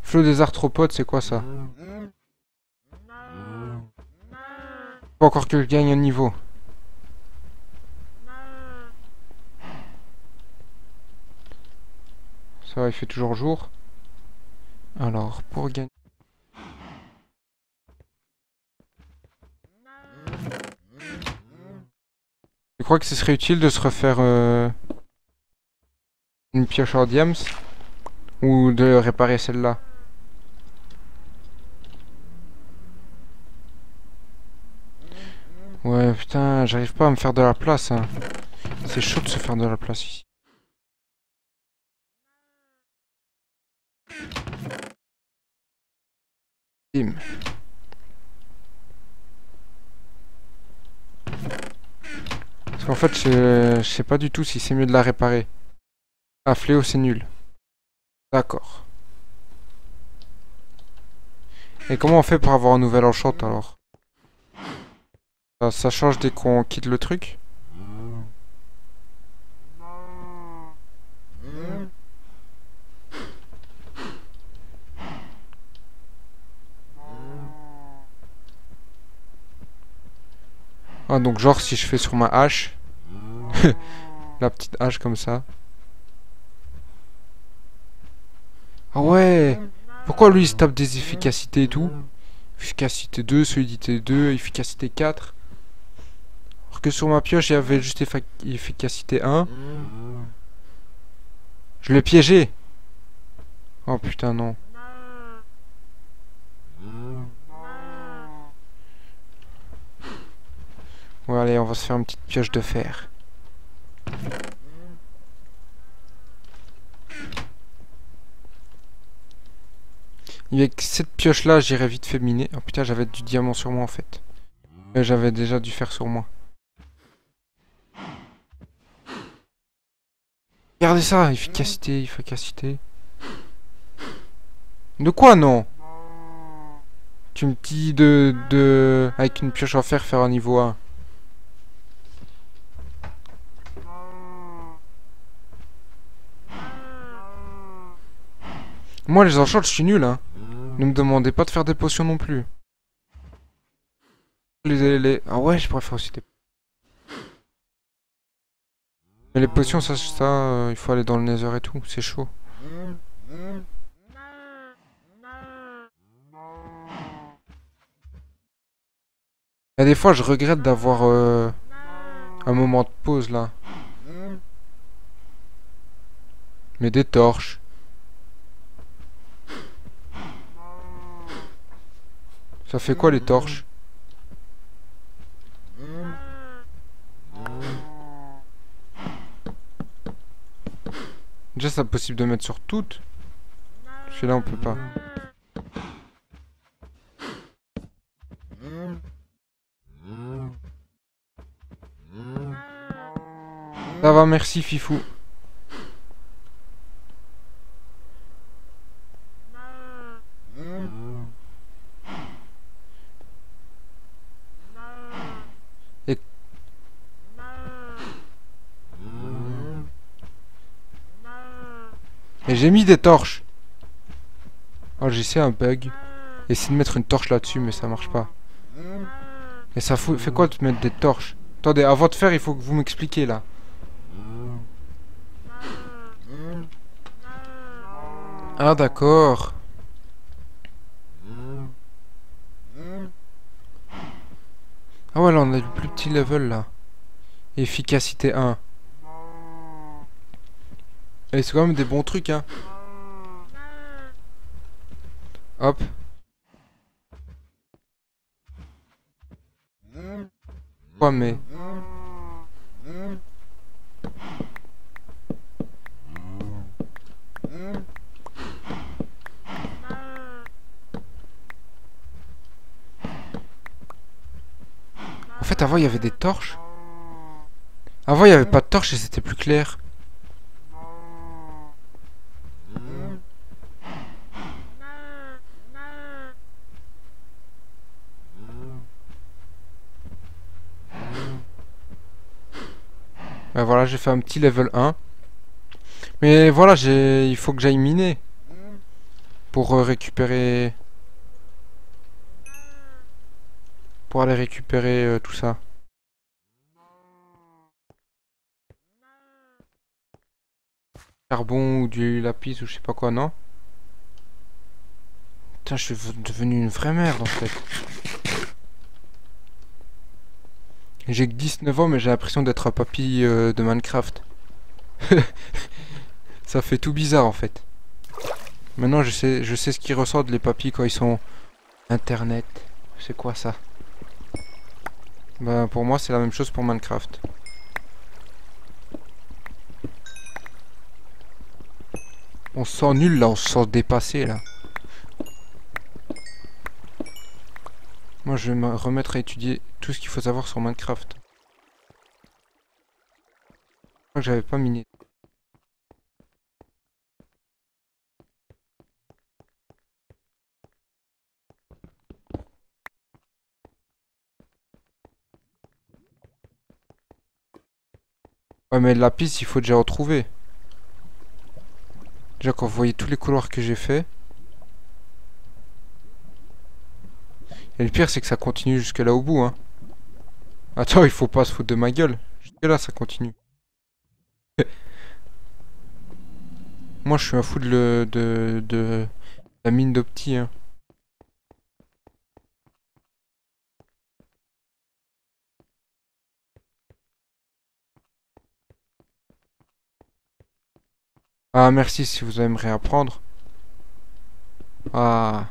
Flot des arthropodes, c'est quoi ça? Faut encore que je gagne un niveau. Ça va, il fait toujours jour. Alors, pour gagner... Je crois que ce serait utile de se refaire une pioche en diams. Ou de réparer celle-là. Ouais, putain, j'arrive pas à me faire de la place, hein. C'est chaud de se faire de la place ici. Bim. Parce qu'en fait, je sais pas du tout si c'est mieux de la réparer. Ah, fléau, c'est nul. D'accord. Et comment on fait pour avoir un nouvel enchant alors? Ça change dès qu'on quitte le truc? Ah, donc genre si je fais sur ma hache, la petite hache comme ça. Ah ouais! Pourquoi lui il se tape des efficacités et tout? Efficacité 2, solidité 2, efficacité 4. Alors que sur ma pioche, il y avait juste efficacité 1. Je l'ai piégé! Oh putain, non. Ouais, allez, on va se faire une petite pioche de fer. Avec cette pioche là, j'irais vite fait miner. Oh putain, j'avais du diamant sur moi en fait. J'avais déjà du fer sur moi. Regardez ça, efficacité, efficacité. De quoi non? Tu me dis avec une pioche en fer faire un niveau 1. Moi les enchants, je suis nul hein. Ne me demandez pas de faire des potions non plus. Ah ouais, je pourrais faire aussi des... Mais les potions, il faut aller dans le nether et tout, c'est chaud. Et des fois, je regrette d'avoir un moment de pause là. Mais des torches. Ça fait quoi les torches? Déjà, c'est possible de mettre sur toutes. Parce que là, on peut pas. Ça va, merci Fifou. Et... Mais j'ai mis des torches. Oh, j'essaie un bug. Essayer de mettre une torche là-dessus, mais ça marche pas. Mais ça fait quoi de mettre des torches? Attendez, avant de faire, il faut que vous m'expliquiez là. Ah, d'accord. Ah ouais, là, on a le plus petit level là. Efficacité 1. Et c'est quand même des bons trucs, hein. Hop. Ouais, mais... En fait, avant, il y avait des torches. Avant, il n'y avait pas de torches et c'était plus clair. Ben voilà, j'ai fait un petit level 1. Mais voilà, il faut que j'aille miner. Pour récupérer... Pour aller récupérer tout ça. Charbon ou du lapis ou je sais pas quoi, non? Putain, je suis devenu une vraie merde en fait. J'ai que 19 ans mais j'ai l'impression d'être un papy de Minecraft. Ça fait tout bizarre en fait. Maintenant je sais ce qu'ils ressentent les papys quand ils sont internet. C'est quoi ça? Bah pour moi c'est la même chose pour Minecraft. On se sent nul là, on se sent dépassé là. Moi je vais me remettre à étudier tout ce qu'il faut savoir sur Minecraft. Je crois que j'avais pas miné. Ouais mais la piste il faut déjà retrouver. Déjà quand vous voyez tous les couloirs que j'ai fait. Et le pire c'est que ça continue jusque là au bout hein. Attends il faut pas se foutre de ma gueule. Jusque là ça continue. Moi je suis un fou de la mine d'Opti hein. Ah merci si vous aimeriez apprendre. Ah.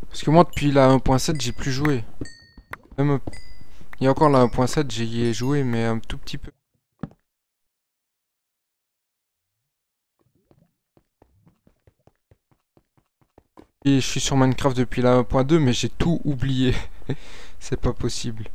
Parce que moi depuis la 1.7 j'ai plus joué. Même il y a encore la 1.7 j'y ai joué mais un tout petit peu. Et je suis sur Minecraft depuis la 1.2 mais j'ai tout oublié. C'est pas possible.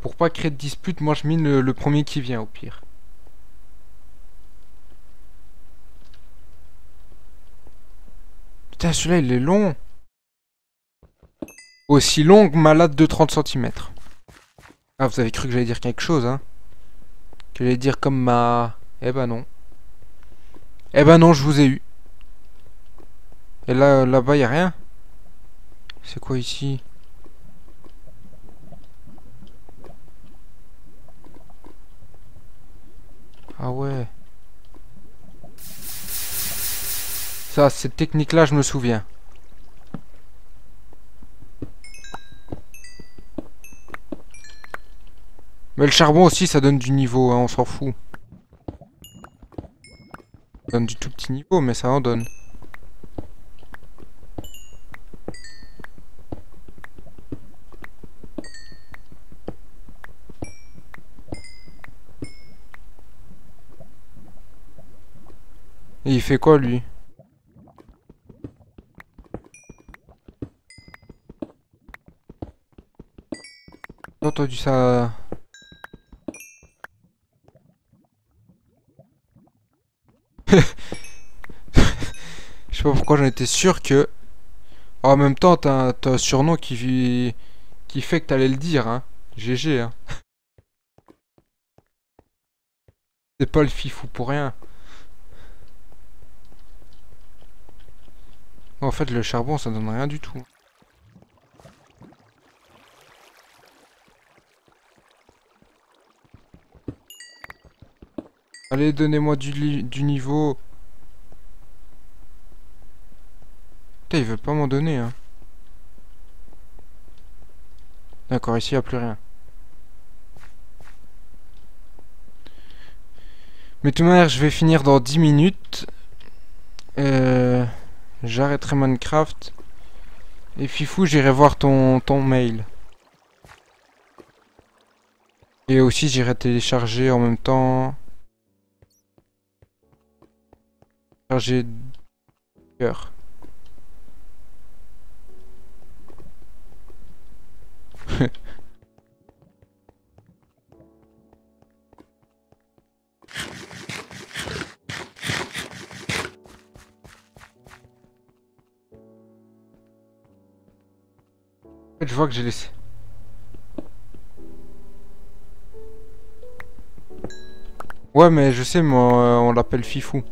Pour pas créer de dispute, moi je mine le premier qui vient au pire. Putain celui-là il est long. Aussi long que ma latte de 30 cm. Ah vous avez cru que j'allais dire quelque chose hein. Que j'allais dire comme ma... Eh ben non. Eh ben non je vous ai eu. Et là, là-bas y a rien. C'est quoi ici? Ah ouais. Ça, cette technique-là, je me souviens. Mais le charbon aussi, ça donne du niveau, hein, on s'en fout. Ça donne du tout petit niveau, mais ça en donne. Et il fait quoi, lui? J'ai entendu ça... pas pourquoi j'en étais sûr que... En même temps, t'as un surnom qui fait que t'allais le dire, hein. GG, hein. C'est pas le fifou pour rien. En fait, le charbon, ça donne rien du tout. Allez, donnez-moi du niveau. Putain, il veut pas m'en donner, hein. D'accord, ici, il n'y a plus rien. Mais de toute manière, je vais finir dans 10 minutes. J'arrêterai Minecraft. Et Fifou, j'irai voir ton mail. Et aussi, j'irai télécharger en même temps. Charger cœur. En fait, je vois que j'ai laissé. Ouais, mais je sais, moi, on l'appelle Fifou.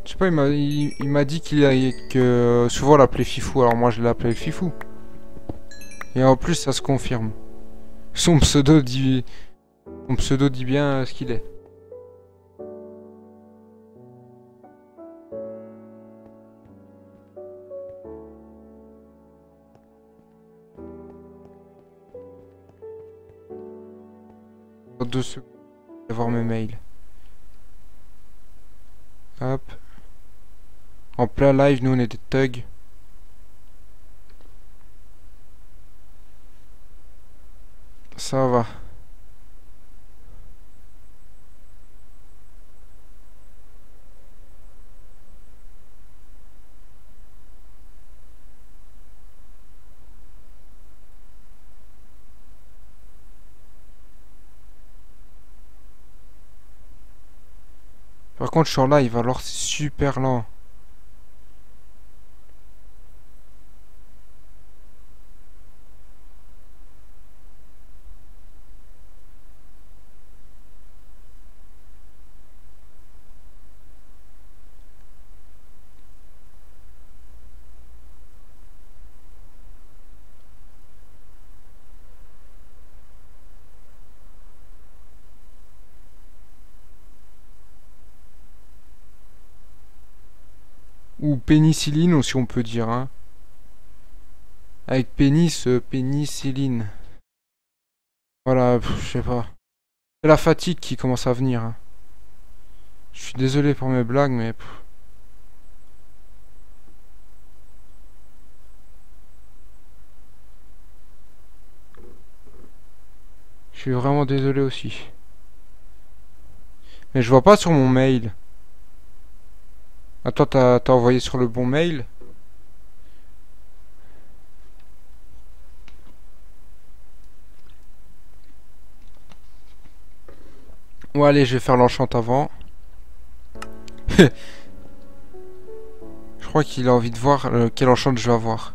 Je sais pas, il m'a dit que souvent on l'appelait Fifou, alors moi je l'appelais Fifou. Et en plus, ça se confirme. Son pseudo dit bien ce qu'il est. Dans 2 secondes, je vais voir mes mails. Hop. En plein live, nous on est des thugs. Ça va. Par contre, sur live, alors c'est super lent. Ou pénicilline aussi on peut dire, hein. Avec pénis, pénicilline. Voilà, je sais pas. C'est la fatigue qui commence à venir, hein. Je suis désolé pour mes blagues, mais... Je suis vraiment désolé aussi. Mais je vois pas sur mon mail. Attends, t'as envoyé sur le bon mail? Ouais, allez, je vais faire l'enchant avant. Je crois qu'il a envie de voir quel enchant je vais avoir.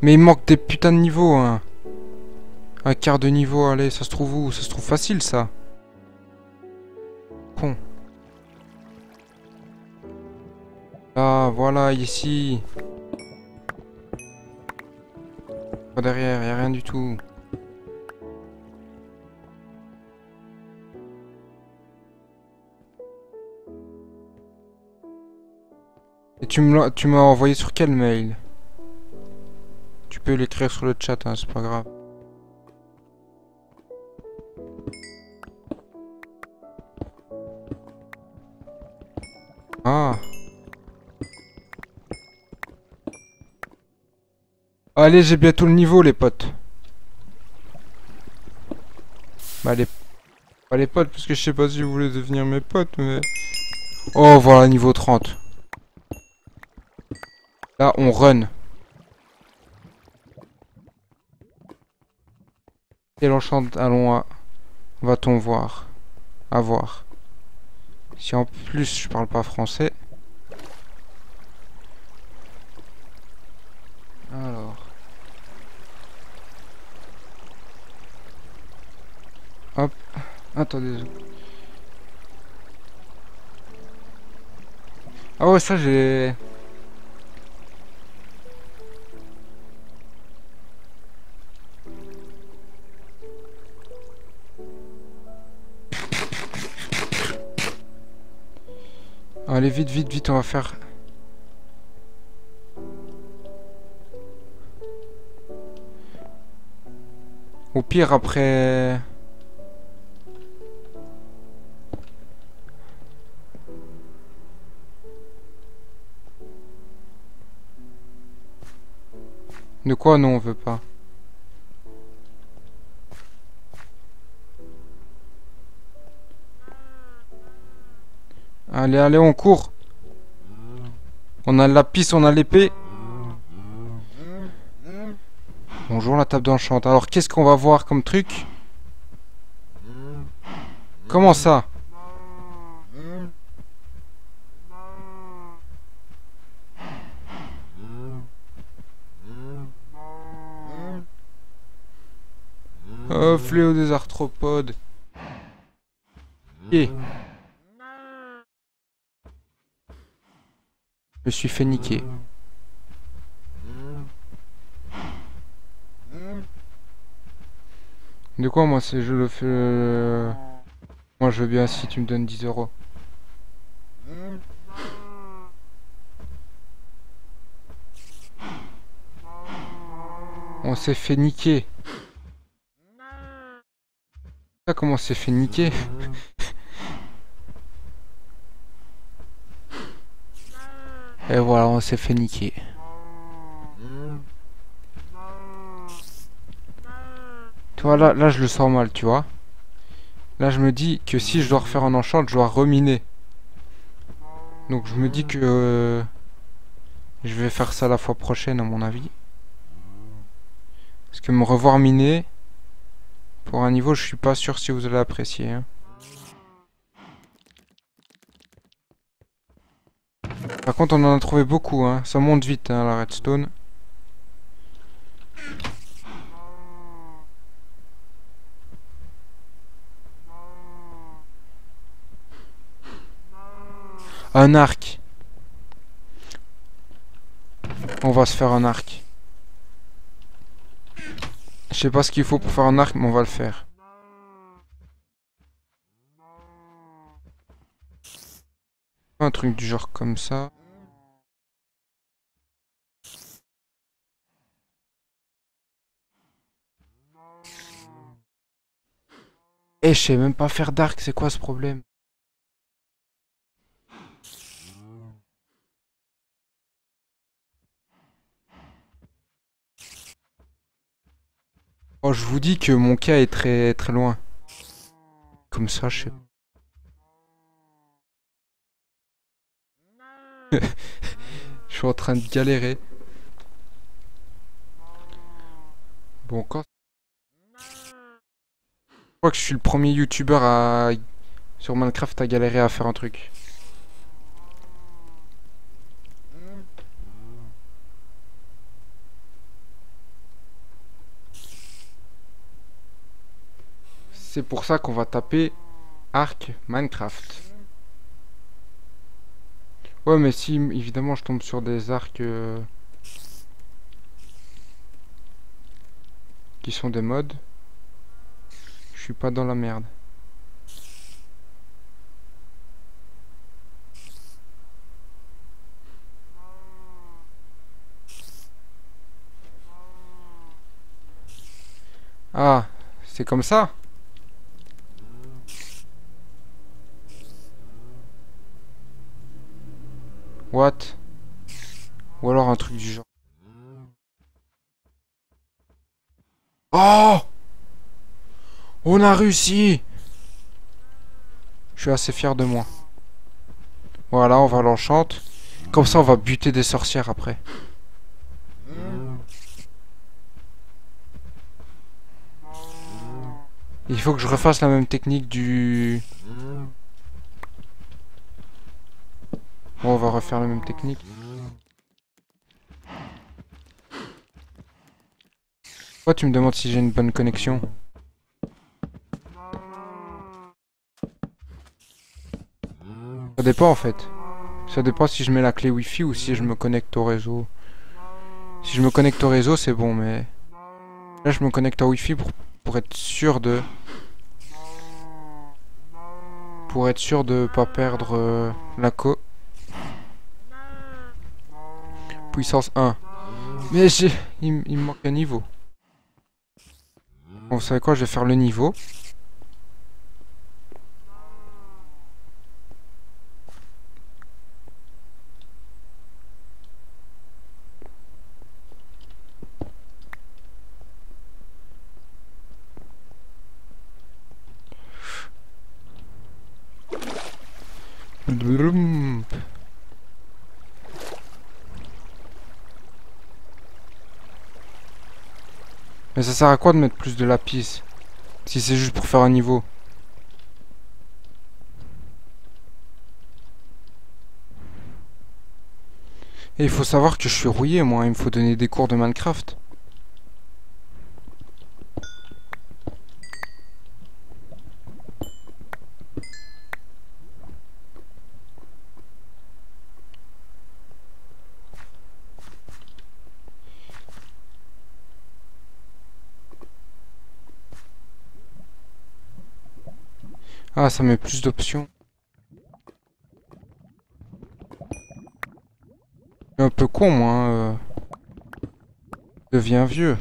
Mais il manque des putains de niveaux, hein. Un quart de niveau, allez, ça se trouve où? Ça se trouve facile, ça. Con. Ah, voilà, ici. Pas derrière, y a rien du tout. Et tu m'as envoyé sur quel mail? Tu peux l'écrire sur le chat, hein, c'est pas grave. Ah. Allez, j'ai bientôt le niveau, les potes. Bah, pas les potes, parce que je sais pas si vous voulez devenir mes potes, mais... Oh, voilà, niveau 30. Là, on run. Quel enchant allons va-t-on voir? À voir. Si en plus je parle pas français. Alors. Hop. Attendez. Ah ouais, ça j'ai... Allez, vite, vite, vite, on va faire... Au pire, après... De quoi? Non, on veut pas. Allez, allez, on court. On a la piste, on a l'épée. Bonjour, la table d'enchant. Alors, qu'est-ce qu'on va voir comme truc? Comment ça? Oh, fléau des arthropodes. Et... Je me suis fait niquer. De quoi, moi, c'est je le fais... Moi, je veux bien si tu me donnes 10 euros. On s'est fait niquer. Comment on s'est fait niquer? Et voilà, on s'est fait niquer. Tu vois, là, je le sens mal, tu vois. Là, je me dis que si je dois refaire un enchant, je dois reminer. Donc, je me dis que... je vais faire ça la fois prochaine, à mon avis. Parce que me revoir miner... Pour un niveau, je suis pas sûr si vous allez apprécier. Hein. Par contre, on en a trouvé beaucoup. Hein. Ça monte vite, hein, la redstone. Un arc. On va se faire un arc. Je sais pas ce qu'il faut pour faire un arc, mais on va le faire. Un truc du genre comme ça. Eh, je sais même pas faire d'arc, c'est quoi ce problème? Oh, je vous dis que mon cas est très très loin. Comme ça, je sais. Je suis en train de galérer. Bon, quand... Je crois que je suis le premier youtubeur à... sur Minecraft à galérer à faire un truc. C'est pour ça qu'on va taper Arc Minecraft. Ouais, mais si évidemment je tombe sur des arcs qui sont des mods, je suis pas dans la merde. Ah, c'est comme ça? What? Ou alors un truc du genre. Oh! On a réussi! Je suis assez fier de moi. Voilà, on va l'enchante. Comme ça, on va buter des sorcières après. Il faut que je refasse la même technique du... Bon, on va refaire la même technique. Pourquoi tu me demandes si j'ai une bonne connexion? Ça dépend en fait. Ça dépend si je mets la clé Wi-Fi ou si je me connecte au réseau. Si je me connecte au réseau, c'est bon, mais... Là, je me connecte au Wi-Fi pour être sûr de... Pour être sûr de pas perdre la puissance 1. Mais il me manque un niveau. Bon, vous savez quoi, je vais faire le niveau. Mais ça sert à quoi de mettre plus de lapis? Si c'est juste pour faire un niveau. Et il faut savoir que je suis rouillé, moi. Il me faut donner des cours de Minecraft. Ah, ça met plus d'options. Je suis un peu con, moi. Je deviens vieux.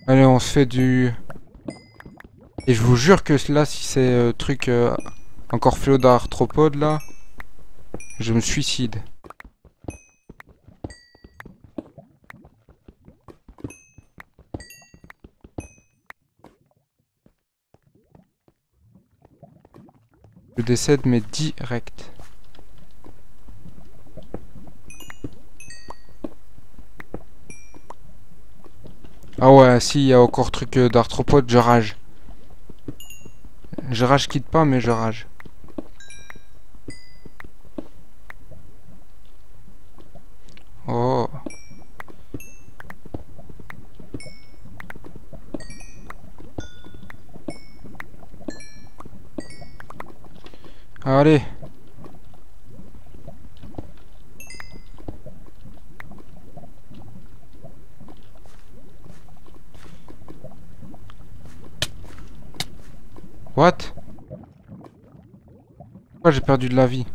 Allez, on se fait du... Et je vous jure que là, si c'est truc encore flot d'arthropode, là, je me suicide. Je décède, mais direct. Ah ouais, si, il y a encore truc d'arthropode, je rage. Je rage quitte pas, mais je rage. Oh. Allez. What? Pourquoi j'ai perdu de la vie?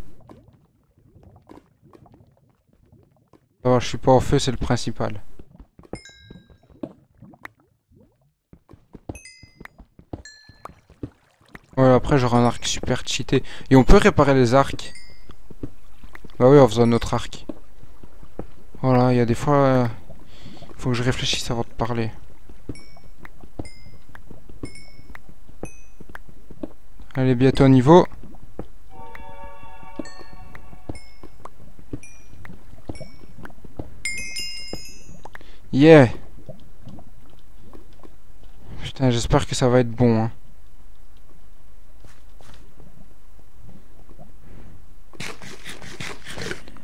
Ça va, je suis pas en feu, c'est le principal. Ouais, après j'aurai un arc super cheaté. Et on peut réparer les arcs. Bah oui, en faisant notre arc. Voilà, il y a des fois... faut que je réfléchisse avant de parler. Allez, bientôt à niveau. Yeah! Putain, j'espère que ça va être bon, hein.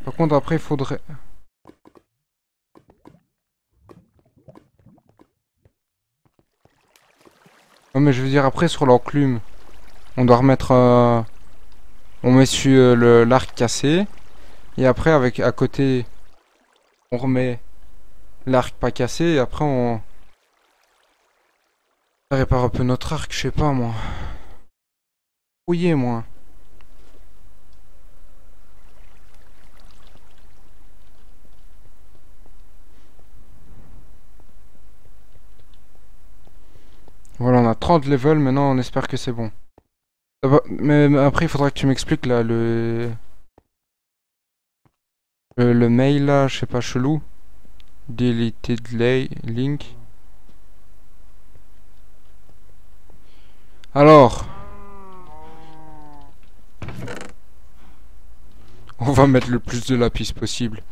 Par contre, après, il faudrait... Non, mais je veux dire, après, sur l'enclume, on doit remettre... on met sur l'arc cassé. Et après, avec à côté, on remet l'arc pas cassé. Et après, on répare un peu notre arc, je sais pas, moi. Rouillé, moi. Voilà, on a 30 levels, maintenant on espère que c'est bon. Mais après, il faudra que tu m'expliques là, le mail là, je sais pas, chelou. Deleted link. Alors, on va mettre le plus de lapis possible.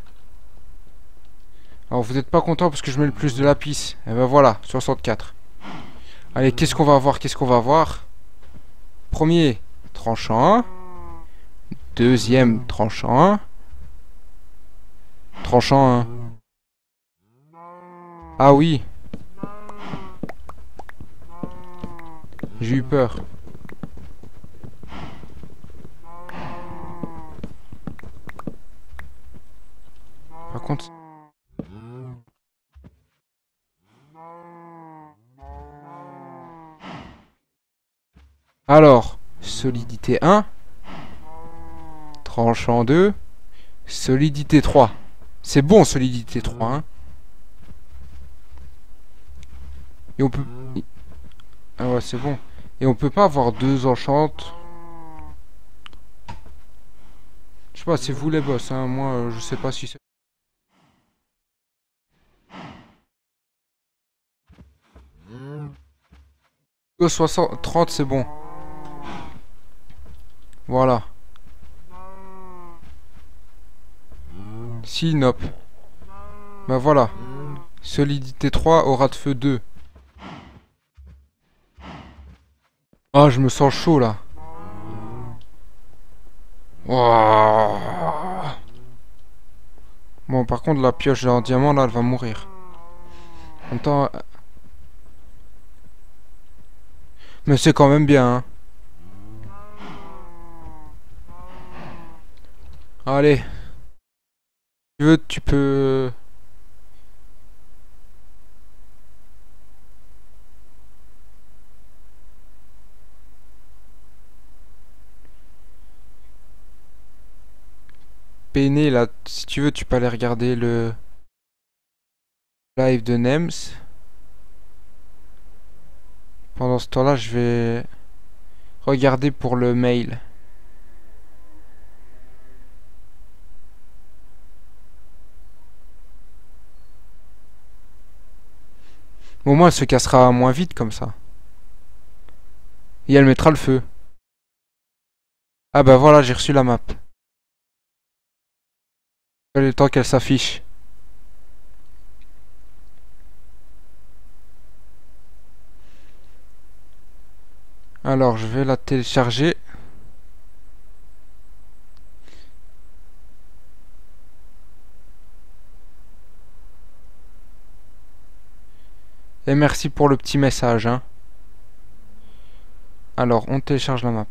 Alors vous n'êtes pas content parce que je mets le plus de lapis. Et ben voilà, 64. Allez, qu'est-ce qu'on va avoir? Qu'est-ce qu'on va avoir? Premier, tranchant 1. Deuxième, tranchant 1. Tranchant 1. Ah oui. J'ai eu peur. Par contre... Alors, solidité 1. Tranchant 2. Solidité 3. C'est bon, solidité 3, hein. Et on peut... Ah ouais, c'est bon. Et on peut pas avoir deux enchantes. Je sais pas, c'est vous les boss, hein. Moi, je sais pas si c'est... 60, 30, c'est bon. Voilà. Si, nope. Bah voilà. Solidité 3, aura de feu 2. Ah, je me sens chaud là. Ouah. Bon, par contre, la pioche en diamant là, elle va mourir. En même temps... Mais c'est quand même bien, hein. Allez. Si tu veux, tu peux... Peiner là. Si tu veux, tu peux aller regarder le live de Nems. Pendant ce temps-là, je vais regarder pour le mail. Au moins, elle se cassera moins vite comme ça. Et elle mettra le feu. Ah bah voilà, j'ai reçu la map. Il le temps qu'elle s'affiche. Alors, je vais la télécharger. Et merci pour le petit message, hein. Alors, on télécharge la map.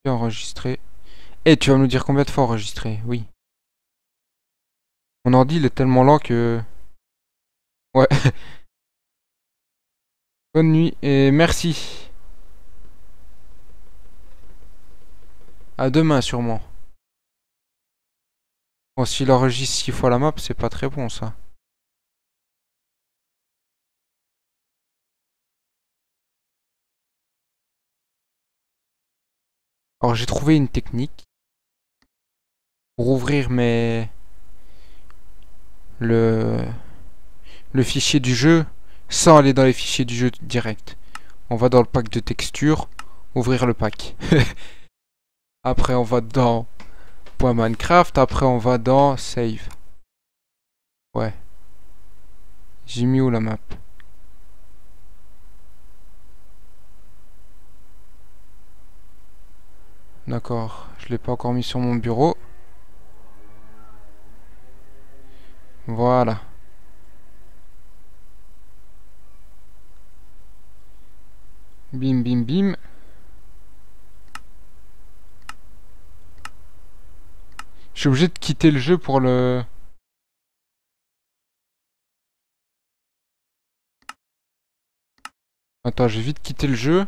Enregistrer. Et tu vas nous dire combien de fois enregistrer? Oui. Mon ordi, il est tellement lent que... Ouais. Bonne nuit et merci. À demain, sûrement. Bon, s'il enregistre 6 fois la map, c'est pas très bon, ça. Alors, j'ai trouvé une technique pour ouvrir le fichier du jeu sans aller dans les fichiers du jeu direct. On va dans le pack de texture, ouvrir le pack. Après, on va dans .minecraft, après on va dans save. Ouais. J'ai mis où la map? D'accord, je l'ai pas encore mis sur mon bureau. Voilà. Bim bim bim. Je suis obligé de quitter le jeu pour le... Attends, je vais vite quitter le jeu.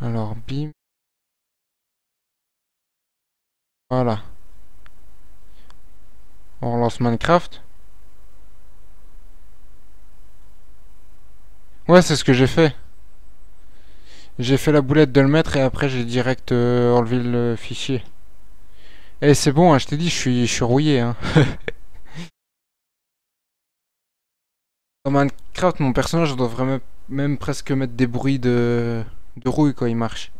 Alors, bim. Voilà. On relance Minecraft. Ouais, c'est ce que j'ai fait. J'ai fait la boulette de le mettre et après j'ai direct enlevé le fichier. Et c'est bon, hein, je t'ai dit, je suis rouillé, hein. Dans Minecraft, mon personnage doit vraiment même presque mettre des bruits de rouille quand il marche.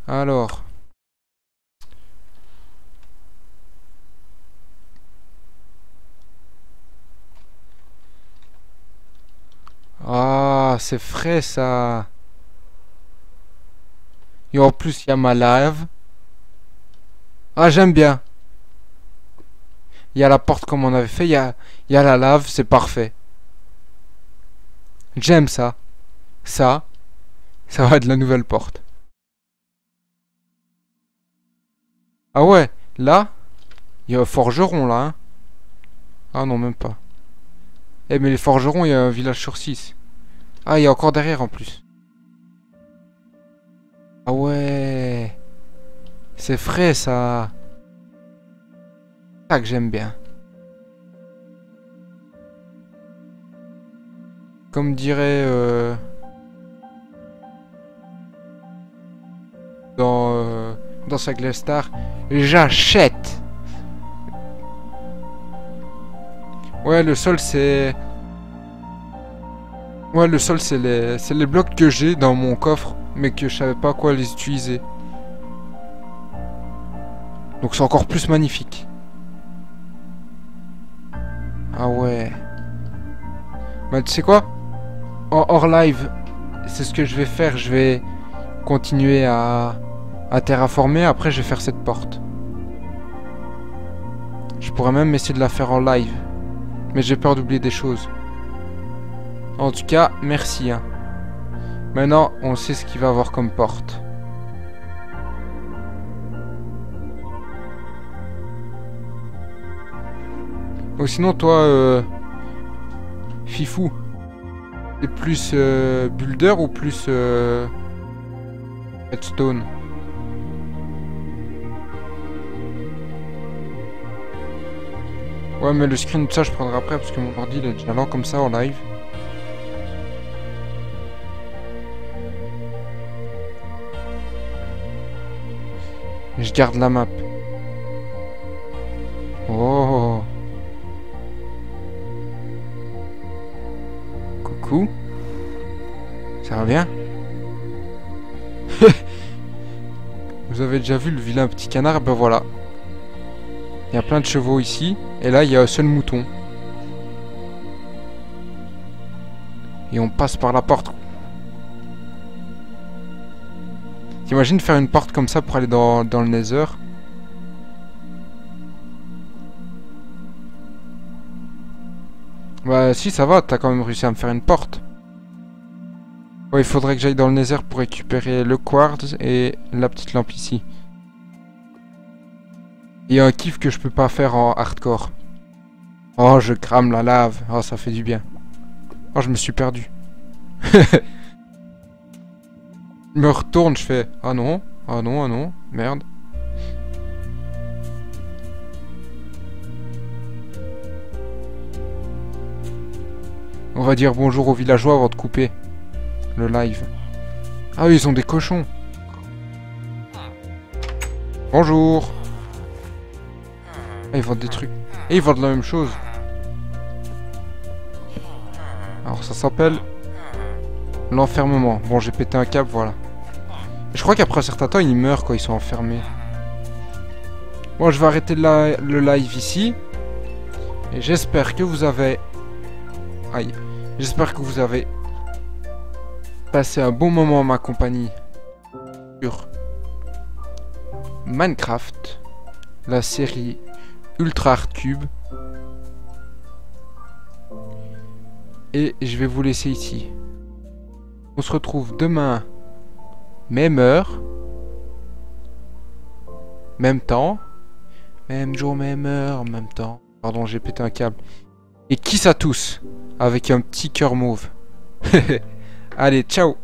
Alors. Ah, c'est frais ça. Et en plus, il y a ma lave. Ah, j'aime bien. Il y a la porte comme on avait fait. Il y a la lave, c'est parfait. J'aime ça. Ça va être la nouvelle porte. Ah ouais, là, il y a un forgeron là. Hein. Ah non, même pas. Eh, mais les forgerons, il y a un village sur 6. Ah, il y a encore derrière en plus. Ah ouais. C'est frais ça. Ça que j'aime bien. Comme dirait dans sa Glace Star, j'achète. Ouais, le sol c'est... Ouais, le sol c'est les blocs que j'ai dans mon coffre, mais que je savais pas à quoi les utiliser. Donc c'est encore plus magnifique. Ah ouais. Bah tu sais quoi? Hors live, c'est ce que je vais faire. Je vais continuer à terraformer. Après je vais faire cette porte. Je pourrais même essayer de la faire en live. Mais j'ai peur d'oublier des choses. En tout cas, merci. Hein. Maintenant, on sait ce qu'il va avoir comme porte. Ou sinon, toi, Fifou, t'es plus builder ou plus redstone? Ouais, mais le screen, ça, je prendrai après parce que mon ordi, il est déjà lent comme ça en live. Je garde la map. Oh. Coucou. Ça va bien? Vous avez déjà vu le vilain petit canard? Ben voilà. Il y a plein de chevaux ici. Et là, il y a un seul mouton. Et on passe par la porte. T'imagines faire une porte comme ça pour aller dans le Nether? Bah si, ça va, t'as quand même réussi à me faire une porte. Ouais, il faudrait que j'aille dans le Nether pour récupérer le quartz et la petite lampe ici. Il y a un kiff que je peux pas faire en hardcore. Oh, je crame la lave. Oh, ça fait du bien. Oh, je me suis perdu. Je me retourne, je fais... Ah non, ah non, ah non, merde. On va dire bonjour aux villageois avant de couper le live. Ah oui, ils ont des cochons. Bonjour. Ah, ils vendent des trucs. Et ils vendent la même chose. Alors ça s'appelle l'enfermement. Bon, j'ai pété un câble, voilà. Je crois qu'après un certain temps, ils meurent quand ils sont enfermés. Bon, je vais arrêter le live ici. Et j'espère que vous avez... Aïe. J'espère que vous avez passé un bon moment en ma compagnie sur Minecraft, la série Ultra Hardcube. Et je vais vous laisser ici. On se retrouve demain, même heure, même temps, même jour, même heure, même temps. Pardon, j'ai pété un câble. Et kiss à tous, avec un petit cœur mauve. Allez, ciao!